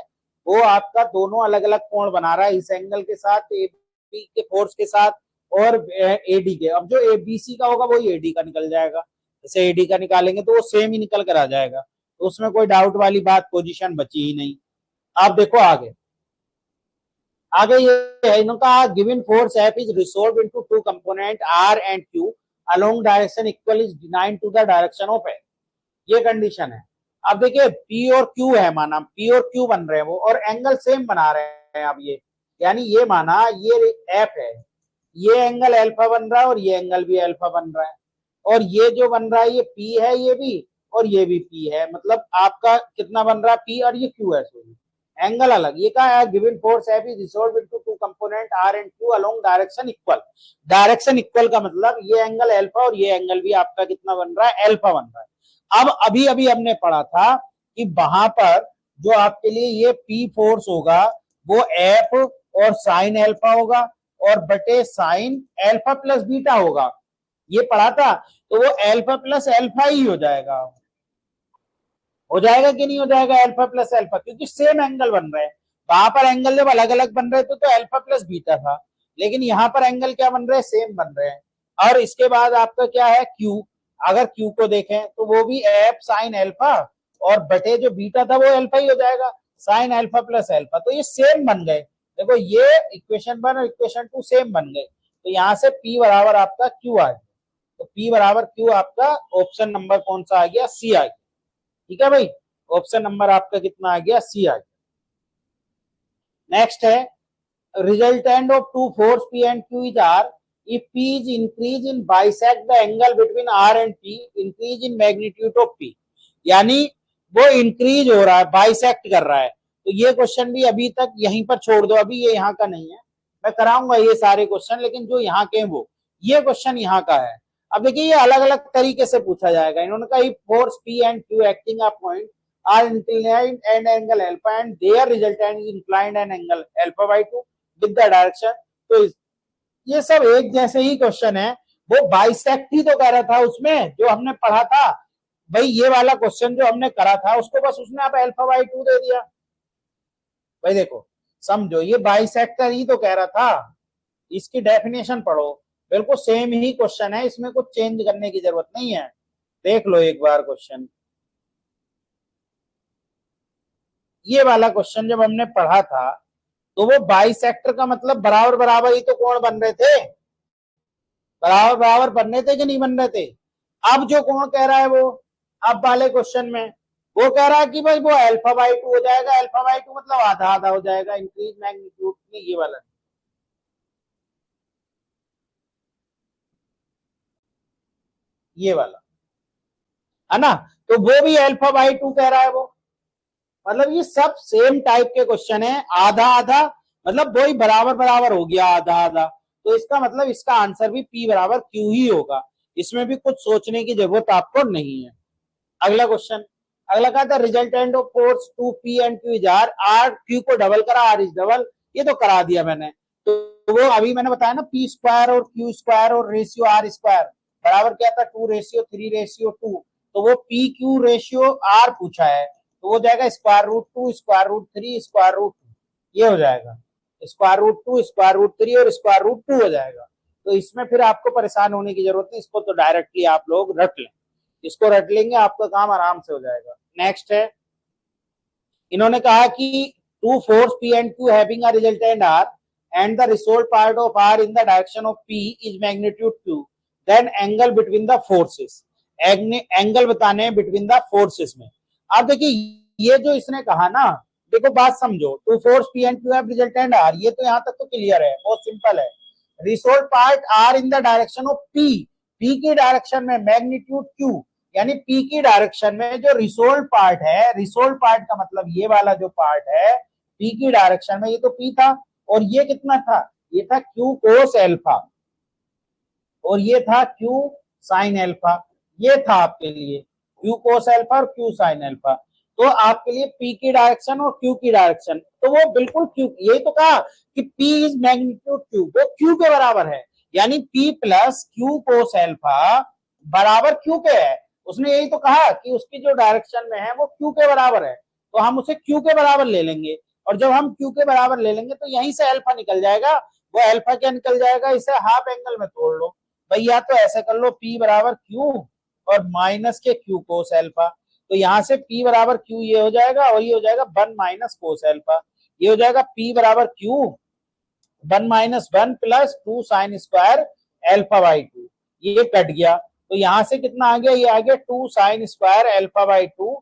वो आपका दोनों अलग अलग कोण बना रहा है, इस एंगल के साथ ए बी के फोर्स के साथ और एडी के। अब जो ए बी सी का होगा वही एडी का निकल जाएगा, जैसे एडी का निकालेंगे तो वो सेम ही निकल कर आ जाएगा, तो उसमें कोई डाउट वाली बात पोजीशन बची ही नहीं। आप देखो आगे, आगे ये है इनका given force F is resolve into two component R and Q along direction equal is decline to the direction of F. ये कंडीशन है। अब देखिए पी और क्यू है, माना पी और क्यू बन रहे हैं वो, और एंगल सेम बना रहे हैं। अब ये यानी ये माना ये एफ है, ये एंगल अल्फा बन रहा है और ये एंगल भी अल्फा बन रहा है, और ये जो बन रहा है ये पी है ये भी, और ये भी पी है, मतलब आपका कितना बन रहा है पी, और ये क्यू है, सॉरी एंगल अलग। ये कहा है given force F is resolve into two component R and Q along direction equal. Direction equal का मतलब ये एंगल अल्फा और ये एंगल भी आपका कितना बन रहा है, अल्फा बन रहा है। अब अभी अभी हमने पढ़ा था कि वहां पर जो आपके लिए ये पी फोर्स होगा वो एफ और साइन अल्फा होगा और बटे साइन अल्फा प्लस बीटा होगा, ये पढ़ा था। तो वो अल्फा प्लस अल्फा ही हो जाएगा, हो जाएगा कि नहीं हो जाएगा अल्फा प्लस अल्फा, क्योंकि सेम एंगल बन रहे हैं। वहां पर एंगल जब अलग अलग बन रहे थे तो अल्फा प्लस बीटा था, लेकिन यहाँ पर एंगल क्या बन रहे हैं, सेम बन रहे हैं। और इसके बाद आपका क्या है क्यू, अगर क्यू को देखें तो वो भी एफ साइन अल्फा और बटे जो बीटा था वो अल्फा ही हो जाएगा, साइन अल्फा प्लस अल्फा, तो ये सेम बन गए। देखो ये इक्वेशन 1 और इक्वेशन 2 सेम बन गए, तो यहाँ से P बराबर आपका Q आ गया। तो P बराबर Q आपका ऑप्शन नंबर कौन सा आ गया, सी आ गया। ठीक है भाई, ऑप्शन नंबर आपका कितना आ गया, सी आ गया। नेक्स्ट है resultant of two force P and Q is R if P is increase in bisect the angle between R and P increase in magnitude of P, यानी वो इंक्रीज हो रहा है, बाइसेक्ट कर रहा है। तो ये क्वेश्चन भी अभी तक यहीं पर छोड़ दो, अभी ये यहाँ का नहीं है, मैं कराऊंगा ये सारे क्वेश्चन, लेकिन जो यहाँ के वो ये क्वेश्चन यहाँ का है। अब देखिए ये अलग अलग तरीके से पूछा जाएगा। इन्होंने कहा force P and Q acting a point are inclined and angle alpha and their resultant is inclined and angle alpha by 2 with the direction। तो ये सब एक जैसे ही क्वेश्चन है, वो बाइसेक्ट ही तो कह रहा था उसमें जो हमने पढ़ा था भाई, ये वाला क्वेश्चन जो हमने करा था उसको बस उसने आप अल्फा बाई 2 दे दिया। भाई देखो समझो ये बाइसेक्टर ही तो कह रहा था, इसकी डेफिनेशन पढ़ो, बिल्कुल सेम ही क्वेश्चन है, इसमें कुछ चेंज करने की जरूरत नहीं है। देख लो एक बार क्वेश्चन, ये वाला क्वेश्चन जब हमने पढ़ा था तो वो बाइसेक्टर का मतलब बराबर बराबर ही तो कोण बन रहे थे, बराबर बराबर बन रहे थे कि नहीं बन रहे थे। अब जो कोण कह रहा है वो अब वाले क्वेश्चन में वो कह रहा है कि भाई वो अल्फा बाई 2 हो जाएगा, अल्फा बाई 2 मतलब आधा आधा हो जाएगा, इंक्रीज मैग्नीट्यूड में ये वाला, ये वाला है ना, तो वो भी अल्फा बाई 2 कह रहा है वो। मतलब ये सब सेम टाइप के क्वेश्चन है, आधा आधा मतलब वही बराबर बराबर हो गया, आधा आधा, तो इसका मतलब इसका आंसर भी P बराबर Q ही होगा, इसमें भी कुछ सोचने की जरूरत आपको नहीं है। अगला क्वेश्चन, अगला कहा था resultant of force 2P and Q is R, R Q को डबल करा, R इज डबल, ये तो करा दिया मैंने। तो वो अभी मैंने बताया ना P स्क्वायर और Q स्क्वायर और रेशियो R स्क्वायर बराबर क्या था 2:3:2, तो वो P Q रेशियो R पूछा है, तो वो जाएगा square root 2 square root 3 square root 2, ये हो जाएगा स्क्वायर रूट 2 स्क्वायर रूट 3 और स्क्वायर रूट 2 हो जाएगा। तो इसमें फिर आपको परेशान होने की जरूरत नहीं, इसको तो डायरेक्टली आप लोग रट लें, इसको रट लेंगे आपका काम आराम से हो जाएगा। नेक्स्ट है इन्होंने कहा कि two force P and Q having a resultant R and the resolved part of R in the direction of P is magnitude Q, then angle between the forces, angle बताने बिटवीन द फोर्सेस में। अब देखिए ये जो इसने कहा ना, देखो बात समझो, two force P and Q have resultant R, ये तो यहाँ तक तो क्लियर है, बहुत सिंपल है। Resolve part R in the direction of P, P की डायरेक्शन में मैग्नीट्यूड Q, यानी P की डायरेक्शन में जो रिसोल्व पार्ट है, रिसोल्व पार्ट का मतलब ये वाला जो पार्ट है P की डायरेक्शन में, ये तो P था और ये कितना था, ये था Q कोस एल्फा और ये था Q साइन एल्फा, ये था आपके लिए Q कोस एल्फा और Q साइन एल्फा। तो आपके लिए P की डायरेक्शन और Q की डायरेक्शन, तो वो बिल्कुल Q, यही तो कहा कि P इज मैग्नीट्यूड Q, वो Q के बराबर है, यानी P प्लस क्यू कोस एल्फा बराबर क्यू के है। उसने यही तो कहा कि उसकी जो डायरेक्शन में है वो क्यू के बराबर है, तो हम उसे क्यू के बराबर ले लेंगे, और जब हम क्यू के बराबर ले लेंगे तो यहीं से अल्फा निकल जाएगा। वो अल्फा क्या निकल जाएगा, इसे हाफ एंगल में तोड़ लो भाई, या तो ऐसे कर लो P बराबर क्यू और माइनस के क्यू कोस एल्फा, तो यहाँ से P बराबर क्यू ये हो जाएगा और ये हो जाएगा 1 माइनस कोस एल्फा, ये हो जाएगा P बराबर Q 1 minus 1 plus 2 sign square alpha by 2, ये कट गया, तो यहां से कितना आ गया, ये आ गया 2 साइन स्क्वायर एल्फा बाई 2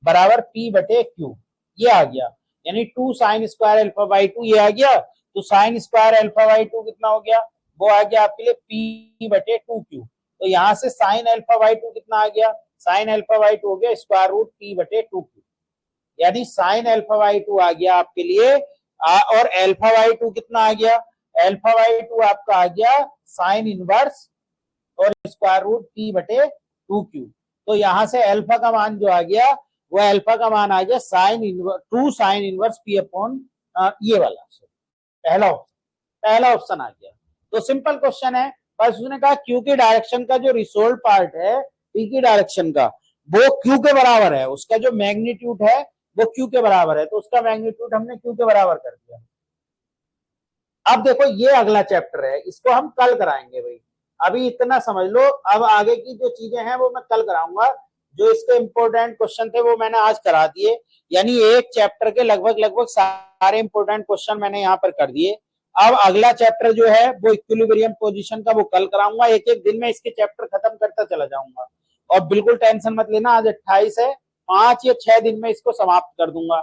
बराबर P बटे क्यू, ये आ गया, यानी 2 साइन स्क्वायर एल्फा बाई 2 ये आ गया, तो साइन स्क्वायर एल्फा बाई 2 कितना हो गया, वो आ गया आपके लिए P बटे 2Q, तो यहां से साइन एल्फा बाई 2 कितना आ गया, साइन एल्फा बाई 2 हो गया स्क्वायर रूट P बटे 2Q, यानी साइन एल्फा बाई 2 आ गया आपके लिए, और एल्फा बाई 2 कितना आ गया, एल्फा बाई 2 आपका आ गया साइन इनवर्स और स्क्वायर रूट P बटे 2Q, तो यहां से एल्फा का मान जो आ गया, वो एल्फा का मान आ गया sine inverse 2 sine inverse P upon ये वाला पहला ऑप्शन आ गया। तो सिंपल क्वेश्चन है, बस उसने कहा क्यू की डायरेक्शन का जो रिसोल्व पार्ट है P की डायरेक्शन का, वो क्यू के बराबर है, उसका जो मैग्नीट्यूड है वो क्यू के बराबर है, तो उसका मैग्नीट्यूड हमने क्यू के बराबर कर दिया। अब देखो ये अगला चैप्टर है, इसको हम कल कराएंगे भाई, अभी इतना समझ लो, अब आगे की जो चीजें हैं वो मैं कल कराऊंगा, जो इसके इंपॉर्टेंट क्वेश्चन थे वो मैंने आज करा दिए, यानी एक चैप्टर के लगभग सारे इंपॉर्टेंट क्वेश्चन मैंने यहाँ पर कर दिए। अब अगला चैप्टर जो है वो इक्विलिब्रियम पोजीशन का, वो कल कराऊंगा, एक एक दिन में इसके चैप्टर खत्म करता चला जाऊंगा, और बिल्कुल टेंशन मत लेना, आज 28 है, 5 या 6 दिन में इसको समाप्त कर दूंगा।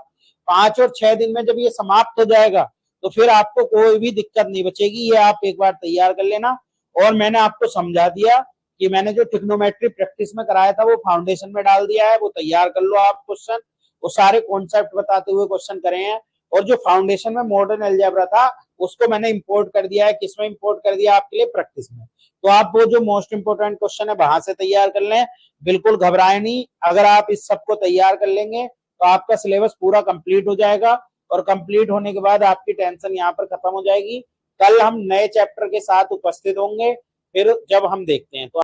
5 और 6 दिन में जब ये समाप्त हो जाएगा तो फिर आपको कोई भी दिक्कत नहीं बचेगी, ये आप एक बार तैयार कर लेना। और मैंने आपको समझा दिया कि मैंने जो ट्रिग्नोमेट्री प्रैक्टिस में कराया था वो फाउंडेशन में डाल दिया है, वो तैयार कर लो आप क्वेश्चन, वो सारे कॉन्सेप्ट बताते हुए क्वेश्चन करे हैं, और जो फाउंडेशन में मॉडर्न अलजेब्रा था उसको मैंने इंपोर्ट कर दिया है, किसमें इंपोर्ट कर दिया आपके लिए, प्रैक्टिस में, तो आप वो जो मोस्ट इंपोर्टेंट क्वेश्चन है वहां से तैयार कर लें, बिल्कुल घबराए नहीं, अगर आप इस सबको तैयार कर लेंगे तो आपका सिलेबस पूरा कंप्लीट हो जाएगा, और कंप्लीट होने के बाद आपकी टेंशन यहाँ पर खत्म हो जाएगी। कल हम नए चैप्टर के साथ उपस्थित होंगे, फिर जब हम देखते हैं तो